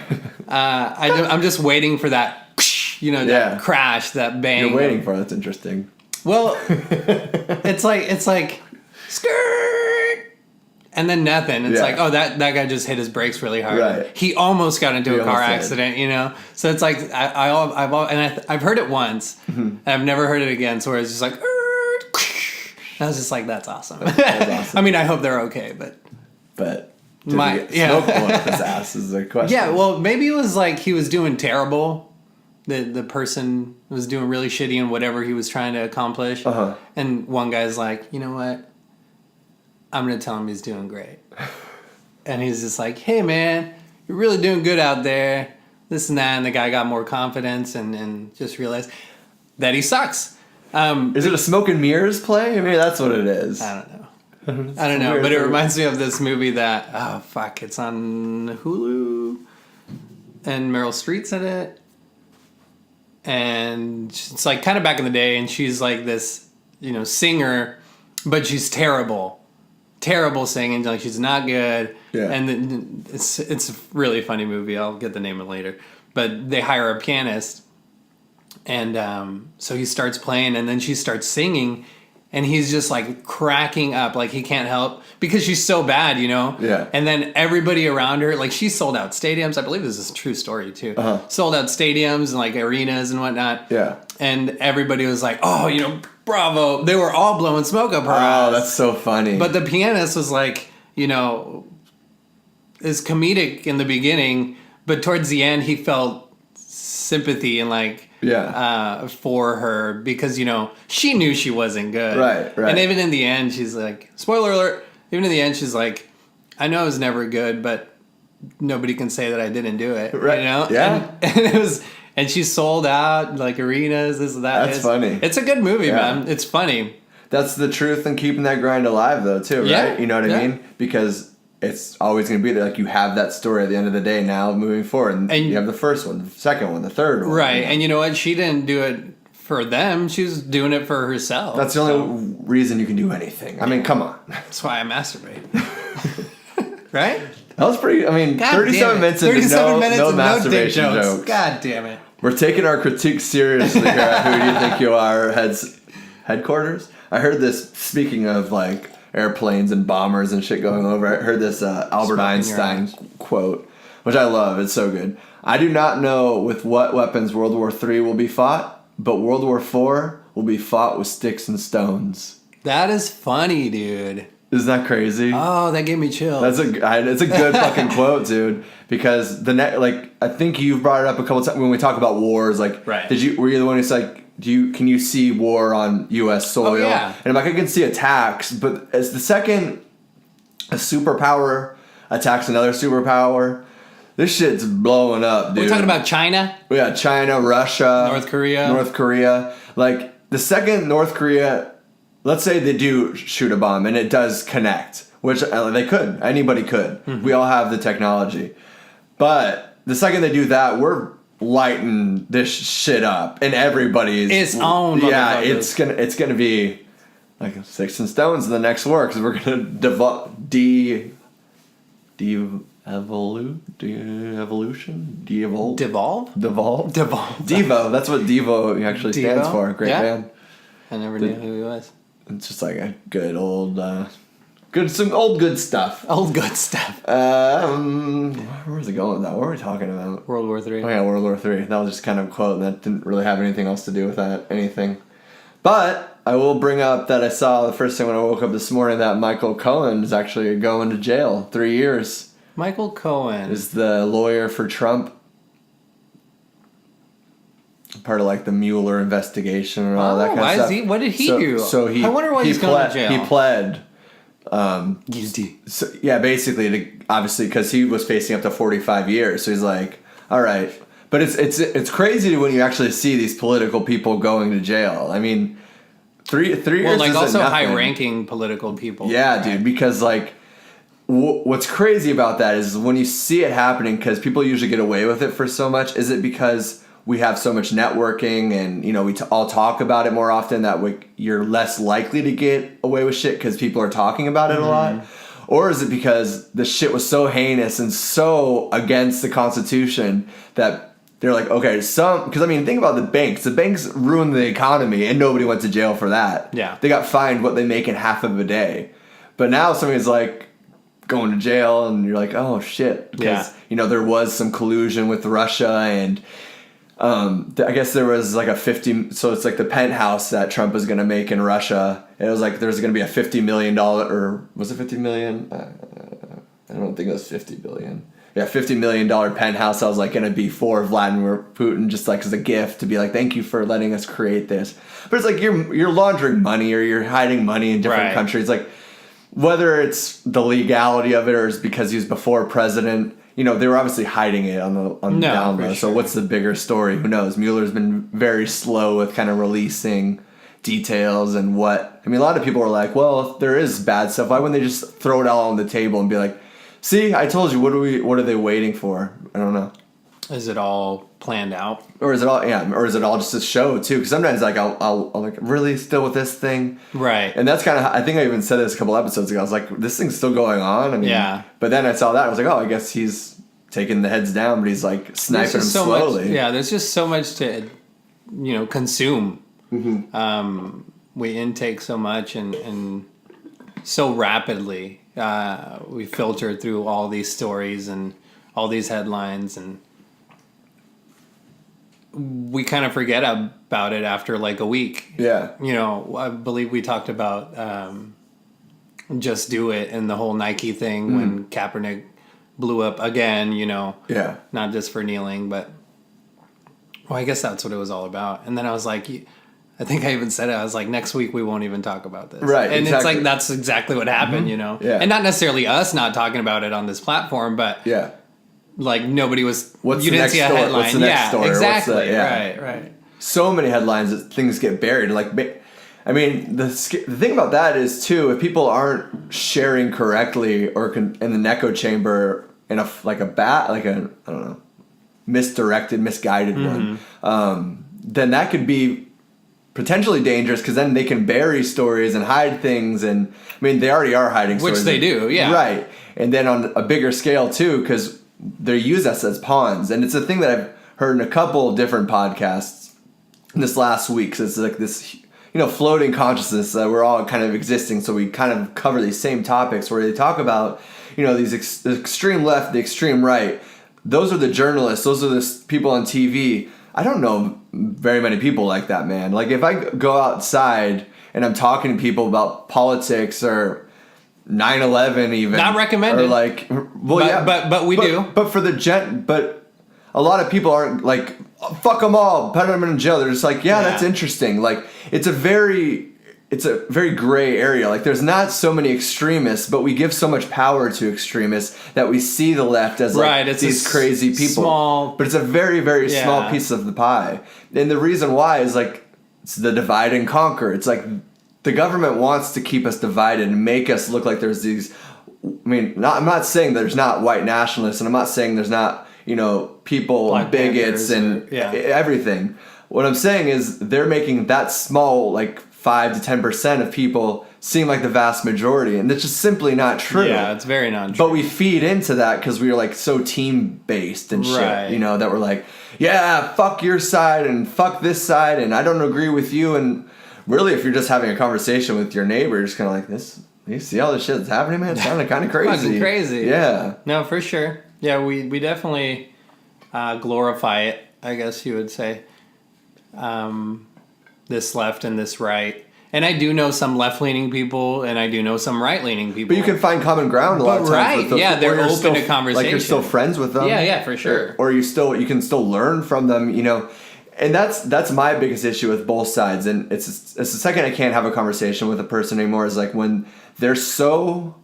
I'm just waiting for that, you know, that crash, that bang. You're waiting for it. That's interesting. Well, it's like skirt, and then nothing. It's like, oh, that guy just hit his brakes really hard. Right. He almost got into a car accident, you know. So it's like I've heard it once. And I've never heard it again. So it's just like, and I was just like, that's awesome. That's awesome. I mean, I hope they're okay, but did he get smoke blown up his ass is the question. Yeah, well, maybe it was like he was doing terrible. The person was doing really shitty in whatever he was trying to accomplish. And one guy's like, you know what? I'm going to tell him he's doing great. And he's just like, hey, man, you're really doing good out there. This and that. And the guy got more confidence and just realized that he sucks. Is it a smoke and mirrors play? Maybe that's what it is. I don't know. But it reminds me of this movie that, it's on Hulu. And Meryl Streep's in it. And it's like kind of back in the day, and she's like this, you know, singer, but she's terrible singing. Like she's not good. Yeah. And it's a really funny movie. I'll get the name of it later. But they hire a pianist, and so he starts playing, and then she starts singing, and he's just like cracking up, like he can't help because she's so bad, you know. Yeah. And then everybody around her, like she sold out stadiums. I believe this is a true story too. Sold out stadiums and like arenas and whatnot. Yeah. And everybody was like, "Oh, you know, bravo!" They were all blowing smoke up her ass. Oh, that's so funny. But the pianist was like, you know, is comedic in the beginning, but towards the end, he felt sympathy and like. For her because, you know, she knew she wasn't good. Right. And even in the end, she's like, spoiler alert, even in the end, she's like, I know I was never good, but nobody can say that I didn't do it. Right. You know? Yeah. And it was, and she sold out like arenas, this and that. That's funny. It's a good movie, man. It's funny. That's the truth in keeping that grind alive though, too, right? Yeah. You know what I mean? Because it's always going to be there. Like you have that story at the end of the day now moving forward. And you have the first one, the second one, the third one. Right. You know? And you know what? She didn't do it for them. She was doing it for herself. That's the only reason you can do anything. I mean, come on. That's why I masturbate. Right? That was pretty, I mean, 37 minutes into no masturbation jokes. God damn it. We're taking our critique seriously here at Who Do You Think You Are headquarters. I heard this, speaking of like, airplanes and bombers and shit going over. I heard this Albert Einstein quote, which I love. It's so good. I do not know with what weapons World War III will be fought, but World War IV will be fought with sticks and stones. That is funny, dude. Isn't that crazy? Oh, that gave me chills. It's a good fucking quote, dude. Because I think you've brought it up a couple times when we talk about wars. Like, right. Were you the one who's like, can you see war on U.S. soil? Oh, yeah. And I'm like, I can see attacks, but as the second a superpower attacks another superpower, this shit's blowing up, dude. We're talking about China? Yeah, China, Russia. North Korea. Like, the second North Korea, let's say they do shoot a bomb and it does connect, which they could. Anybody could. Mm-hmm. We all have the technology. But the second they do that, we're lighting this shit up and everybody's its own. Yeah, it's gonna be like sticks and stones in the next war because we're gonna devolve. Devo. That's what Devo actually stands for. Great band. I never knew who he was. It's just like a good old. Some old good stuff. Old good stuff. Where was it going with that? What were we talking about? World War III. Oh yeah, World War III. That was just kind of a quote that didn't really have anything else to do with that, anything. But I will bring up that I saw the first thing when I woke up this morning that Michael Cohen is actually going to jail 3 years. Michael Cohen is the lawyer for Trump. Part of like the Mueller investigation and all that kind of stuff. What did he do? So I wonder why he's going to jail. He pled. Guilty. So, yeah, basically, obviously, because he was facing up to 45 years. So he's like, all right. But it's crazy when you actually see these political people going to jail. I mean, three years. Well, like also high-ranking political people. Yeah, right? Dude. Because like, what's crazy about that is when you see it happening, because people usually get away with it for so much, is it because we have so much networking and, you know, we all talk about it more often that you're less likely to get away with shit because people are talking about it a lot? Or is it because the shit was so heinous and so against the Constitution that they're like, okay, because I mean, think about the banks. The banks ruined the economy and nobody went to jail for that. Yeah. They got fined what they make in half of a day. But now somebody's like going to jail and you're like, oh shit. Because, you know, there was some collusion with Russia and I guess there was like so it's like the penthouse that Trump was going to make in Russia. It was like there's going to be a $50 million, or was it 50 million? I don't think it was 50 billion. Yeah, $50 million penthouse that was like going to be for Vladimir Putin, just like as a gift to be like, thank you for letting us create this. But it's like you're laundering money or you're hiding money in different countries. Like whether it's the legality of it or it's because he was before president. You know, they were obviously hiding it on the down low. So what's the bigger story? Who knows? Mueller's been very slow with kind of releasing details and what. I mean, a lot of people are like, well, if there is bad stuff, why wouldn't they just throw it all on the table and be like, see, I told you, what are they waiting for? I don't know. Is it all planned out? Or is it all just a show too? Because sometimes like I'll like really still with this thing, right? And that's kind of, I think I even said this a couple episodes ago. I was like, this thing's still going on. I mean, But then I saw that I was like, oh, I guess he's taking the heads down, but he's like sniping them slowly. There's just so much to, you know, consume. Mm-hmm. We intake so much and so rapidly. We filter through all these stories and all these headlines and. We kind of forget about it after like a week. Yeah. You know, I believe we talked about Just Do It and the whole Nike thing when Kaepernick blew up again, you know. Yeah. Not just for kneeling, but... Well, I guess that's what it was all about. And then I was like... I think I even said it. I was like, next week we won't even talk about this. Right, and exactly. It's like, that's exactly what happened, you know. Yeah. And not necessarily us not talking about it on this platform, but... Yeah. Like nobody was. What's you the didn't next see a story? headline. What's the next story? Exactly. Yeah. Right. So many headlines that things get buried. Like, I mean, the thing about that is too, if people aren't sharing correctly or in an echo chamber in a I don't know, misguided one, then that could be potentially dangerous because then they can bury stories and hide things. And I mean, they already are hiding stories. Which they do, yeah. Right. And then on a bigger scale too, because they use us as pawns. And it's a thing that I've heard in a couple of different podcasts this last week. So it's like this, you know, floating consciousness that we're all kind of existing. So we kind of cover these same topics where they talk about, you know, these the extreme left, the extreme right. Those are the journalists. Those are the people on TV. I don't know very many people like that, man. Like if I go outside and I'm talking to people about politics or 9/11 even. Not recommended. Or like, well, but we do. But for but a lot of people aren't like, oh, fuck them all, put them in jail. They're just like, yeah, that's interesting. Like, it's a very gray area. Like, there's not so many extremists, but we give so much power to extremists that we see the left as like it's these crazy people. But it's a very, very small piece of the pie. And the reason why is like, it's the divide and conquer. It's like, the government wants to keep us divided and make us look like there's these. I mean, I'm not saying there's not white nationalists, and I'm not saying there's not, you know, people, Black bigots, and everything. What I'm saying is they're making that small, like 5 to 10% of people seem like the vast majority, and it's just simply not true. Yeah, it's very not true. But we feed into that because we're like so team based and shit, you know, that we're like, yeah, fuck your side and fuck this side, and I don't agree with you. And really, if you're just having a conversation with your neighbor, you're just kind of like, this, you see all this shit that's happening, man? It's sounding kind of crazy. Fucking crazy. Yeah. No, for sure. Yeah, we definitely glorify it, I guess you would say. This left and this right. And I do know some left-leaning people, and I do know some right-leaning people. But you can find common ground a lot of times with those people. They're open to conversation. Like, you're still friends with them. Yeah, for sure. Or you can still learn from them, you know. And that's my biggest issue with both sides. And it's the second I can't have a conversation with a person anymore is like when they're so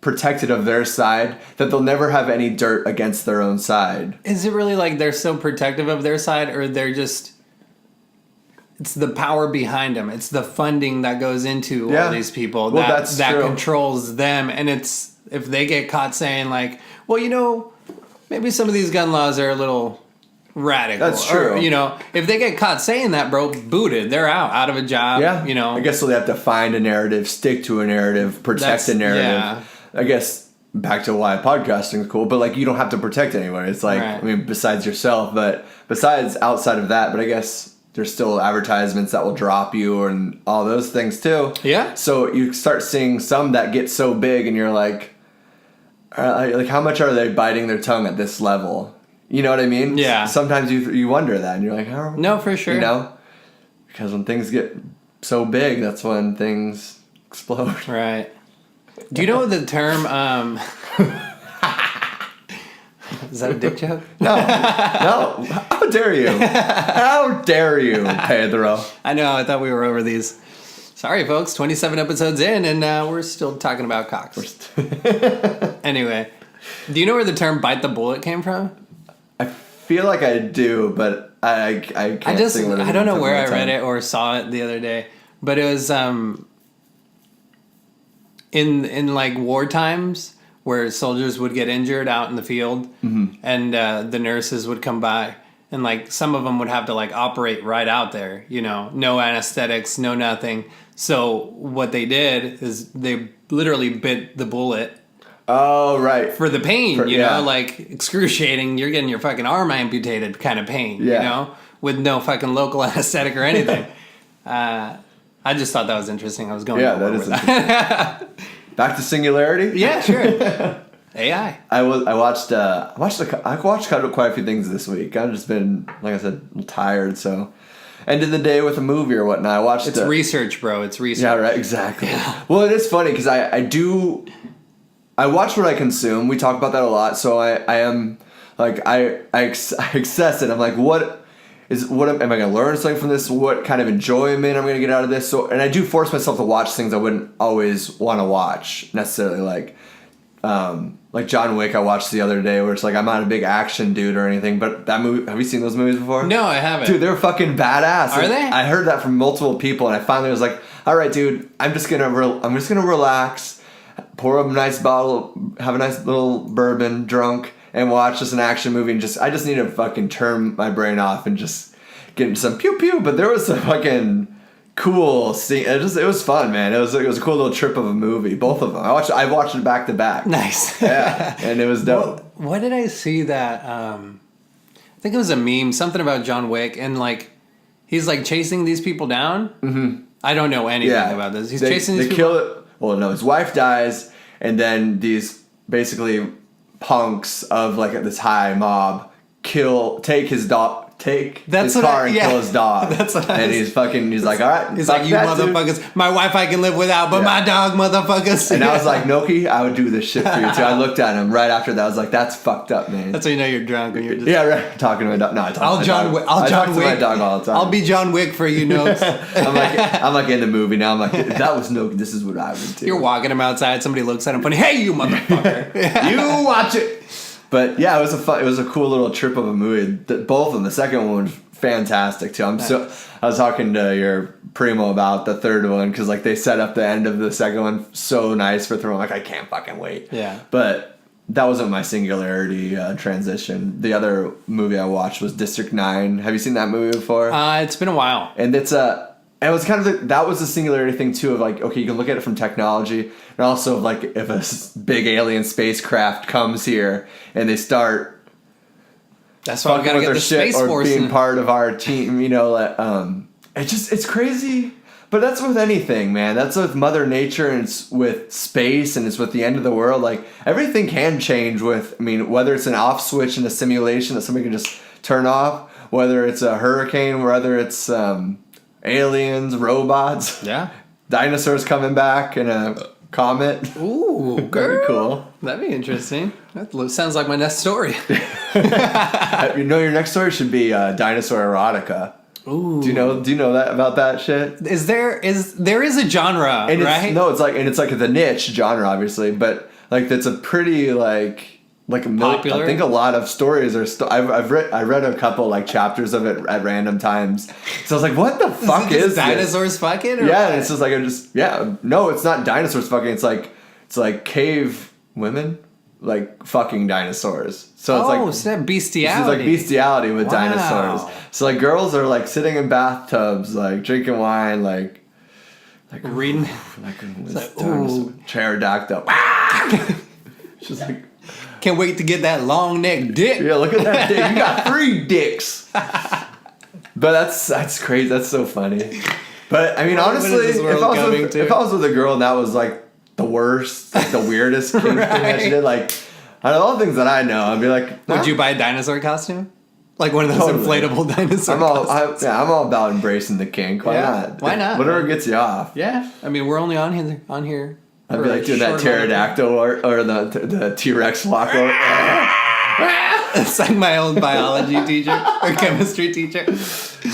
protected of their side that they'll never have any dirt against their own side. Is it really like they're so protective of their side, or they're just... It's the power behind them. It's the funding that goes into all these people that controls them. And it's if they get caught saying like, well, maybe some of these gun laws are a little radical. That's true. Or, if they get caught saying that, bro, booted. They're out of a job. Yeah. I guess so they have to find a narrative, stick to a narrative, protect a narrative. Yeah. I guess back to why podcasting is cool, but like you don't have to protect anyone. It's like, Right. I mean, besides yourself, but besides outside of that, but I guess there's still advertisements that will drop you and all those things too. Yeah. So you start seeing some that get so big and you're like how much are they biting their tongue at this level? You know what I mean? Yeah. Sometimes you wonder that and you're like, how? No, for sure. Because when things get so big, that's when things explode. Right. Do you know the term, is that a dick joke? No. How dare you? How dare you, Pedro? I know, I thought we were over these. Sorry, folks, 27 episodes in, and we're still talking about cocks. Anyway, do you know where the term bite the bullet came from? I feel like I do, but I can't think what it is. I don't know where I read it or saw it the other day, but it was in like war times where soldiers would get injured out in the field, and the nurses would come by, and like some of them would have to like operate right out there, no anesthetics, no nothing. So what they did is they literally bit the bullet. Oh, right. For the pain, like excruciating, you're getting your fucking arm amputated kind of pain, with no fucking local anesthetic or anything. I just thought that was interesting. I was going that is interesting. Back to Singularity? Yeah, sure. AI. I watched quite a few things this week. I've just been, like I said, tired, so ended the day with a movie or whatnot. I watched It's research, bro. It's research. Yeah, right, exactly. Yeah. Well, it is funny because I watch what I consume. We talk about that a lot. So I am like I access it. I'm like, am I going to learn something from this? What kind of enjoyment I'm going to get out of this? So, and I do force myself to watch things I wouldn't always want to watch necessarily. Like John Wick, I watched the other day, where it's like I'm not a big action dude or anything, but that movie. Have you seen those movies before? No, I haven't. Dude, they're fucking badass. Are they? I heard that from multiple people, and I finally was like, all right, dude, I'm just gonna relax. Pour up a nice bottle, have a nice little bourbon, drunk, and watch just an action movie. And I just need to fucking turn my brain off and just get into some pew pew. But there was some fucking cool scene. It was fun, man. It was a cool little trip of a movie. Both of them. I watched it back to back. Nice. Yeah, and it was dope. What did I see that? I think it was a meme. Something about John Wick, and like he's like chasing these people down. Mm-hmm. I don't know anything about this. He's chasing these people. Kill it. Well, no, his wife dies, and these basically punks of like this high mob take his dog. His car and kill his dog. That's what he's like, all right. He's like, you motherfuckers. Dude. My wife I can live without, but my dog, motherfuckers. And I was like, Noki, I would do this shit for you too. I looked at him right after that. I was like, that's fucked up, man. That's how you know you're drunk when you're just talking to my dog. No, I talk to my dog all the time. I'll be John Wick for you, Notes. I'm like in the movie now. I'm like, if that was Noki, this is what I would do. You're walking him outside. Somebody looks at him funny. Hey, you motherfucker! You watch it. But yeah, it was a cool little trip of a movie. Both of them. The second one was fantastic too. I was talking to your primo about the third one because like they set up the end of the second one so nice for throwing. Like I can't fucking wait. Yeah. But that wasn't my Singularity transition. The other movie I watched was District 9. Have you seen that movie before? It's been a while. And it was kind of that was the Singularity thing too of like, okay, you can look at it from technology and also like if a big alien spacecraft comes here and they start that's why we gotta get the Space Force being part of our team, it's crazy. But that's with anything, man. That's with Mother Nature and it's with space and it's with the end of the world. Like everything can change whether it's an off switch in a simulation that somebody can just turn off, whether it's a hurricane, whether it's aliens, robots, dinosaurs coming back in a comet. Ooh, very cool. That'd be interesting. That sounds like my next story. Your next story should be dinosaur erotica. Ooh. Do you know that about that shit? There is a genre, and right? It's like the niche genre, obviously, but like that's a pretty like popular. I think a lot of stories are. I read a couple like chapters of it at random times. So I was like, what the fuck is dinosaurs this? fucking? Or what? And it's just like no, it's not dinosaurs fucking. It's like cave women like fucking dinosaurs. So it's like so bestiality. This is like bestiality with Wow. dinosaurs. So like girls are like sitting in bathtubs, like drinking wine, like reading. like ooh. pterodactyl. She's like, Can't wait to get that long neck dick. yeah, look at that dick. You got 3 dicks. But that's crazy. That's so funny. But I mean, honestly, if I was with a girl and that was like the worst, like the weirdest kink thing that she did, like out of all the things that I know, I'd be like, would you buy a dinosaur costume? Like one of those inflatable dinosaur costumes? I'm all about embracing the kink. Why not? Why not? Whatever gets you off. Yeah. I mean, we're only on here. I'd be like doing that pterodactyl or the T-Rex walk over. It's like my old biology teacher or chemistry teacher.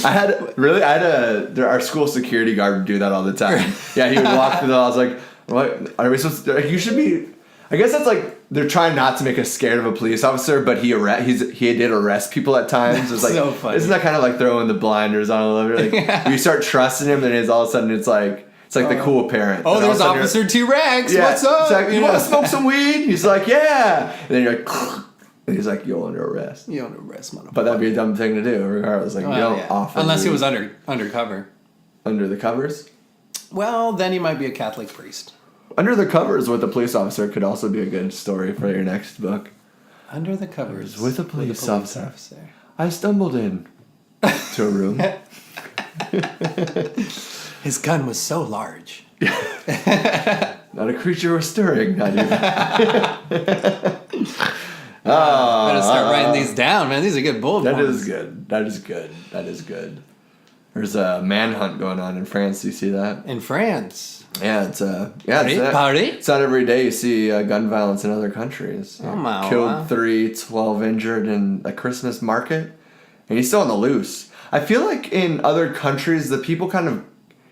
Our school security guard would do that all the time. Yeah, he would walk through I was like, what are we supposed to, you should be, I guess that's like, they're trying not to make us scared of a police officer, but he did arrest people at times. It's like, so funny. Isn't that kind of like throwing the blinders on a little bit? Like, you start trusting him, then all of a sudden it's like the cool parent. Oh, there's Officer T-Rex. Yeah, what's up? It's like, you want to smoke some weed? He's like, yeah. And then you're like, and he's like, you're under arrest. You're under arrest, motherfucker. But that'd be a dumb thing to do, regardless. Like, you don't offer unless weed. he was undercover. Under the covers? Well, then he might be a Catholic priest. Under the covers with a police officer could also be a good story for your next book. Under the covers with a police officer. I stumbled in to a room. His gun was so large. Not a creature was stirring. Not even. Better start writing these down, man. These are good bullet points. That is good. There's a manhunt going on in France. Do you see that? In France? Yeah, it's not every day you see gun violence in other countries. Killed 3, 12 injured in a Christmas market, and he's still on the loose. I feel like in other countries, the people kind of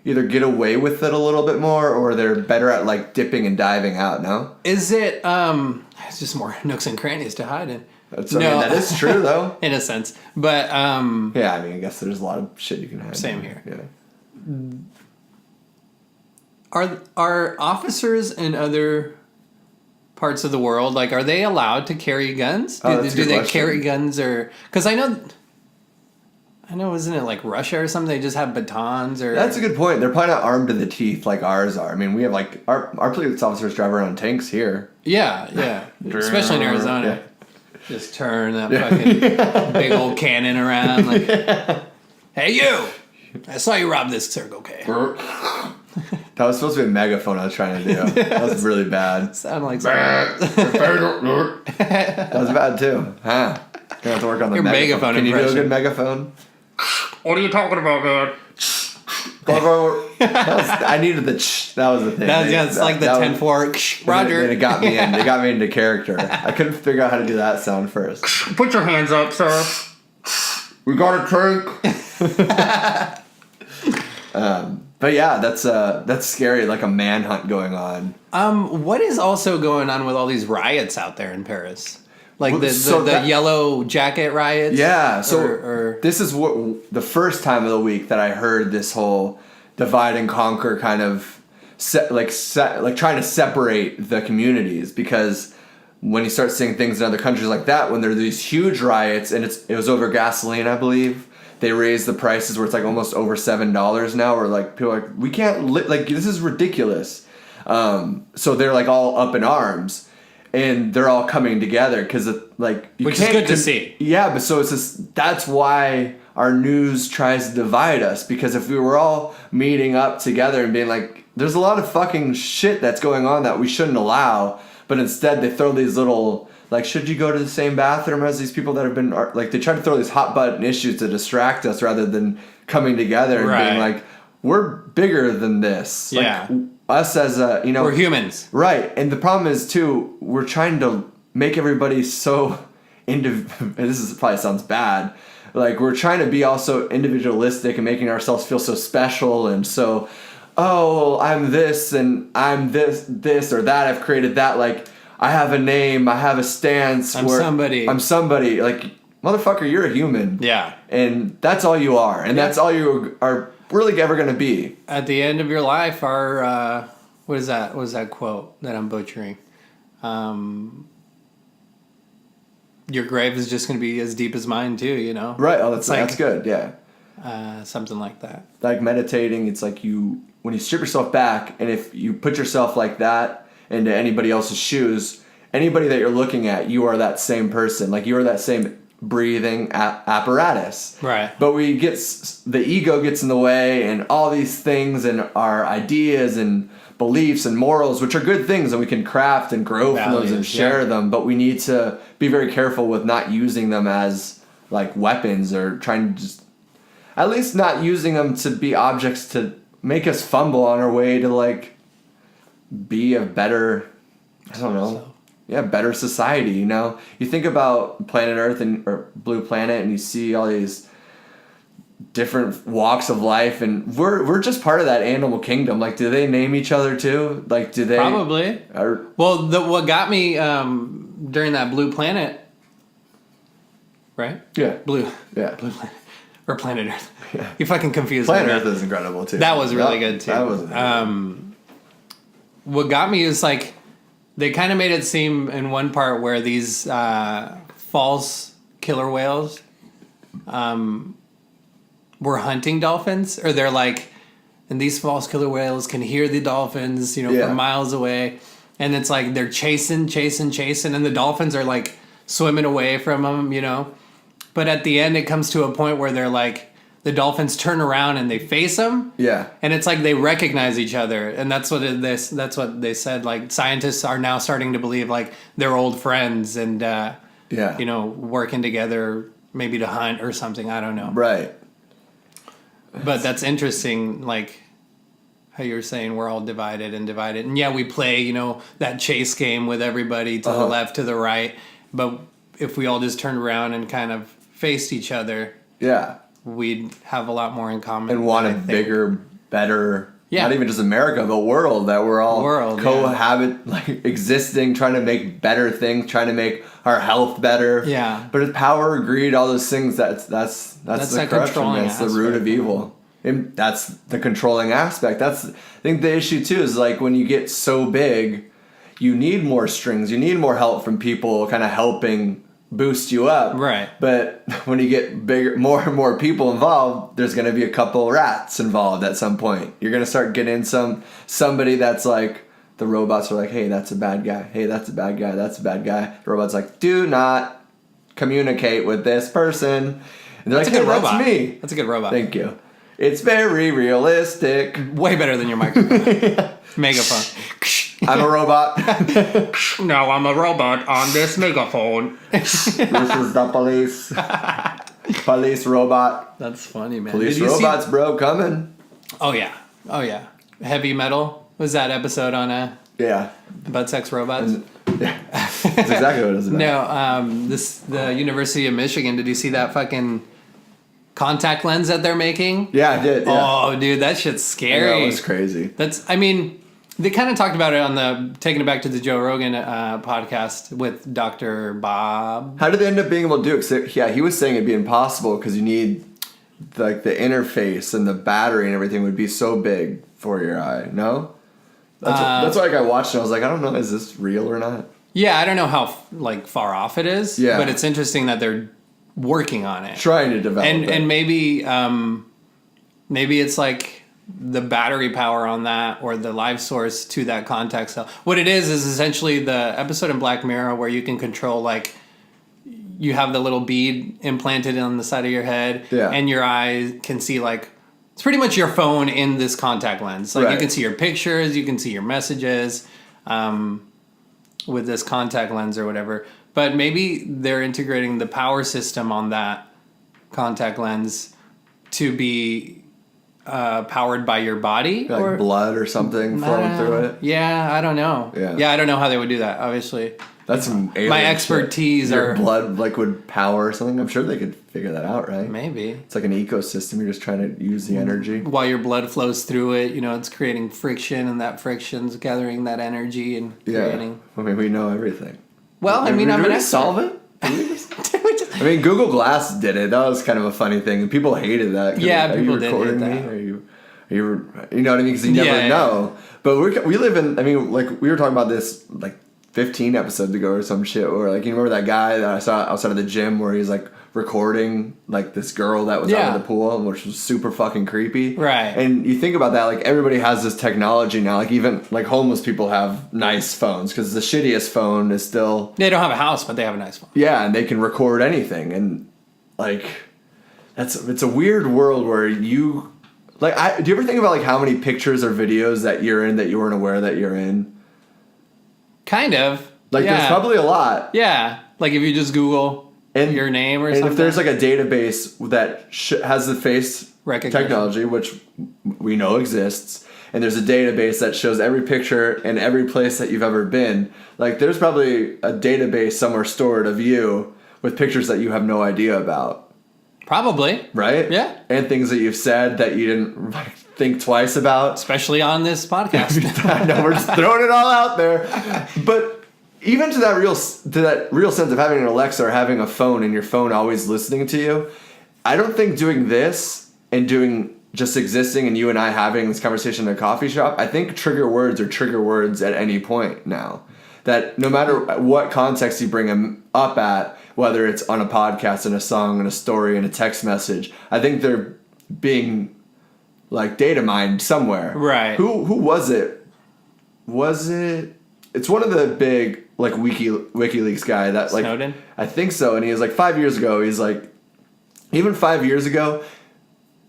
either get away with it a little bit more, or they're better at like dipping and diving out. No, is it? It's just more nooks and crannies to hide in. I mean, that is true though, in a sense. But yeah, I mean, I guess there's a lot of shit you can hide. Same here. Yeah. Are officers in other parts of the world, like, are they allowed to carry guns? Do they carry guns, or because I know, isn't it like Russia or something? They just have batons, or that's a good point. They're probably not armed to the teeth like ours are. I mean, we have like our police officers drive around tanks here. Yeah, especially in Arizona. Yeah. Just turn that fucking big old cannon around, like, hey you! I saw you rob this Circle K. That was supposed to be a megaphone I was trying to do. That was really bad. Sounded like that was bad too. Huh? You're gonna have to work on the your megaphone Can impression. you do a good megaphone? What are you talking about, man? I needed the that was the thing. It's like the 10-4. Roger. It got me in. They got me into character. I couldn't figure out how to do that sound first. Put your hands up, sir. We got a tank. But yeah, that's scary. Like a manhunt going on. What is also going on with all these riots out there in Paris? Like the yellow jacket riots? Yeah. So this is what the first time of the week that I heard this whole divide and conquer kind of trying to separate the communities, because when you start seeing things in other countries like that, when there are these huge riots, and it was over gasoline, I believe. They raised the prices where it's like almost over $7 now. Or like people are like, we can't like this is ridiculous. So they're like all up in arms, and they're all coming together because which is good to see. Yeah, but so it's just that's why our news tries to divide us, because if we were all meeting up together and being like, there's a lot of fucking shit that's going on that we shouldn't allow, but instead they throw these little. Like, should you go to the same bathroom as these people that have been... Like, they try to throw these hot button issues to distract us rather than coming together and being like, we're bigger than this. Yeah. Like, us as a, we're humans. Right. And the problem is, too, we're trying to make everybody so... and this probably sounds bad. Like, we're trying to be also individualistic and making ourselves feel so special and so... Oh, I'm this and I'm this or that. I've created that, like... I have a name, I have a stance. I'm somebody. Like, motherfucker, you're a human. Yeah. And that's all you are. And that's all you are really ever going to be. At the end of your life, what is that? What is that quote that I'm butchering? your grave is just going to be as deep as mine too, you know? Right. Oh, that's good. Yeah. Something like that. Like meditating, it's like when you strip yourself back, and if you put yourself like that into anybody else's shoes, anybody that you're looking at, you are that same person. Like you are that same breathing apparatus. Right. But the ego gets in the way, and all these things, and our ideas and beliefs and morals, which are good things, and we can craft and grow from those and share them. But we need to be very careful with not using them as like weapons, or trying to just, at least not using them to be objects to make us fumble on our way to like be a better, I don't know, better society. You know, you think about planet Earth or Blue Planet, and you see all these different walks of life, and we're just part of that animal kingdom. Like, do they name each other too? Like, do they probably? Well, what got me during that Blue Planet, right? Yeah, Blue Planet or Planet Earth. Yeah. You fucking confused Planet me. Earth is incredible too. That was really good too. That was what got me is like they kind of made it seem in one part where these false killer whales were hunting dolphins, or they're like, and these false killer whales can hear the dolphins, you know, from miles away, and it's like they're chasing, and the dolphins are like swimming away from them, you know. But at the end, it comes to a point where they're like, the dolphins turn around and they face them. Yeah. And it's like they recognize each other, and that's what they said. Like scientists are now starting to believe like they're old friends, and you know, working together maybe to hunt or something. I don't know. Right. But that's interesting, like how you were saying we're all divided, and yeah, we play, you know, that chase game with everybody to the left, to the right. But if we all just turned around and kind of faced each other, we'd have a lot more in common. And want a bigger, better, not even just America, but world, that we're all cohabit, like existing, trying to make better things, trying to make our health better. Yeah. But it's power, greed, all those things, that's the corruption, that's the root of evil. And that's the controlling aspect. I think the issue too is like when you get so big, you need more strings, you need more help from people kind of helping boost you up. Right. But when you get bigger, more and more people involved, there's going to be a couple rats involved at some point. You're going to start getting somebody that's like, the robots are like, hey, that's a bad guy. Hey, that's a bad guy. That's a bad guy. The robot's like, do not communicate with this person. And they're like, hey, that's me. That's a good robot. Thank you. It's very realistic. Way better than your microphone. Megaphone. I'm a robot. No, I'm a robot on this megaphone. This is the police. Police robot. That's funny, man. Police robots, bro, coming. Oh, yeah. Oh, yeah. Heavy Metal. Was that episode on butt sex robots? Yeah. That's exactly what it was about. No, the University of Michigan, did you see that fucking contact lens that they're making? Yeah, I did. Yeah. Oh, dude, that shit's scary. I know, it was crazy. They kind of talked about it on the Taking It Back to the Joe Rogan podcast with Dr. Bob. How did they end up being able to do it? 'Cause he was saying it'd be impossible because you need like the interface and the battery and everything would be so big for your eye. No? That's why I watched it. I was like, I don't know, is this real or not? Yeah, I don't know how far off it is. Yeah. But it's interesting that they're working on it, trying to develop it. And maybe it's like the battery power on that, or the live source to that contact cell. What it is essentially the episode in Black Mirror where you can control, like, you have the little bead implanted on the side of your head, and your eye can see, like, it's pretty much your phone in this contact lens. Like, you can see your pictures, you can see your messages with this contact lens or whatever. But maybe they're integrating the power system on that contact lens to be powered by your body. Like or blood or something flowing through it? Yeah, I don't know. Yeah, I don't know how they would do that, obviously. That's some alien my expertise shit. Your blood would power or something. I'm sure they could figure that out, right? Maybe. It's like an ecosystem. You're just trying to use the energy. While your blood flows through it, it's creating friction, and that friction's gathering that energy and creating. I mean, we know everything. Well, I'm an expert. Solve it? I mean, Google Glass did it. That was kind of a funny thing. And people hated that. Yeah, people did hate that. Are you you know what I mean? Because you never know. But we live in, like we were talking about this, like 15 episodes ago or some shit, or like, you remember that guy that I saw outside of the gym where he's like recording like this girl that was out of the pool, which was super fucking creepy. Right. And you think about that, like everybody has this technology now, like even like homeless people have nice phones because the shittiest phone is still... They don't have a house, but they have a nice phone. Yeah, and they can record anything. And like, it's a weird world where you... Like, do you ever think about like how many pictures or videos that you're in that you weren't aware that you're in? Kind of. Like, there's probably a lot. Yeah. Like, if you just Google your name or something. And if there's, like, a database that has the face recognition technology, which we know exists, and there's a database that shows every picture and every place that you've ever been, like, there's probably a database somewhere stored of you with pictures that you have no idea about. Probably. Right? Yeah. And things that you've said that you didn't, like, think twice about. Especially on this podcast. I know, we're just throwing it all out there. But even to that real sense of having an Alexa or having a phone and your phone always listening to you, I don't think doing this and doing just existing and you and I having this conversation in a coffee shop, I think trigger words are trigger words at any point now. That no matter what context you bring them up at, whether it's on a podcast, in a song, in a story, in a text message, I think they're being... like data mined somewhere. Right. Who was it? Was it? It's one of the big like WikiLeaks guy that like Snowden? I think so. And he was like 5 years ago. He's like, even 5 years ago,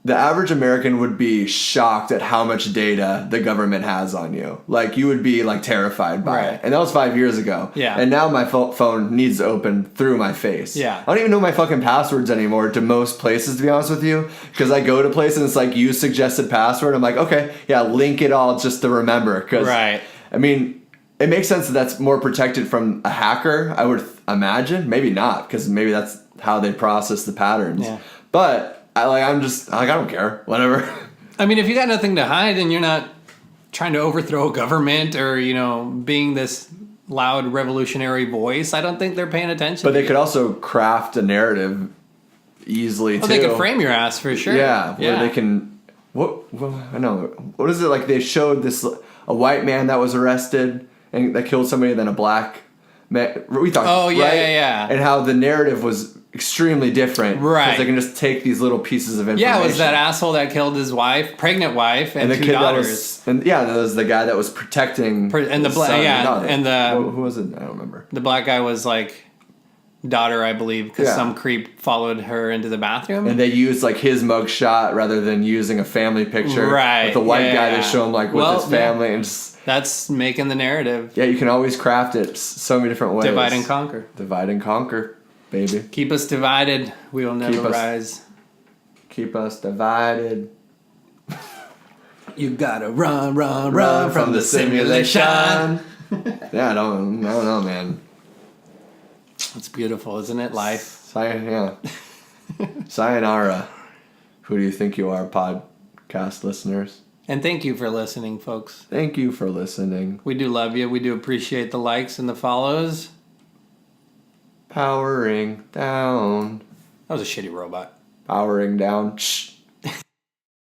the average American would be shocked at how much data the government has on you. Like you would be like terrified by it. And that was 5 years ago. Yeah. And now my phone needs to open through my face. Yeah. I don't even know my fucking passwords anymore to most places, to be honest with you. Because I go to places and it's like, use suggested password. I'm like, okay, yeah, link it all just to remember. Cause, I mean, it makes sense that that's more protected from a hacker, I would imagine. Maybe not, because maybe that's how they process the patterns. Yeah. But... I'm just like, I don't care, whatever. I mean, if you got nothing to hide and you're not trying to overthrow a government or, you know, being this loud revolutionary voice, I don't think they're paying attention. But they could also craft a narrative easily too. They could frame your ass for sure. Yeah, where they can. I know. What is it like? They showed this a white man that was arrested and that killed somebody, then a black man. We talked. Oh yeah, right? yeah. And how the narrative was extremely different, right? Because they can just take these little pieces of information. Yeah, it was that asshole that killed his wife, pregnant wife, and the 2 kid daughters. That was the guy that was protecting. And the who was it? I don't remember. The black guy was like daughter, I believe, because some creep followed her into the bathroom. And they used like his mugshot rather than using a family picture. Right. With the white guy to show him like with his family and just. That's making the narrative. Yeah, you can always craft it so many different ways. Divide and conquer. Divide and conquer. Baby. Keep us divided. We will never rise. Keep us divided. You gotta run from the simulation. Yeah, I don't know, man. It's beautiful, isn't it? Life. Sayonara. Who do you think you are, podcast listeners? And thank you for listening, folks. Thank you for listening. We do love you. We do appreciate the likes and the follows. Powering down. That was a shitty robot. Powering down. Shh.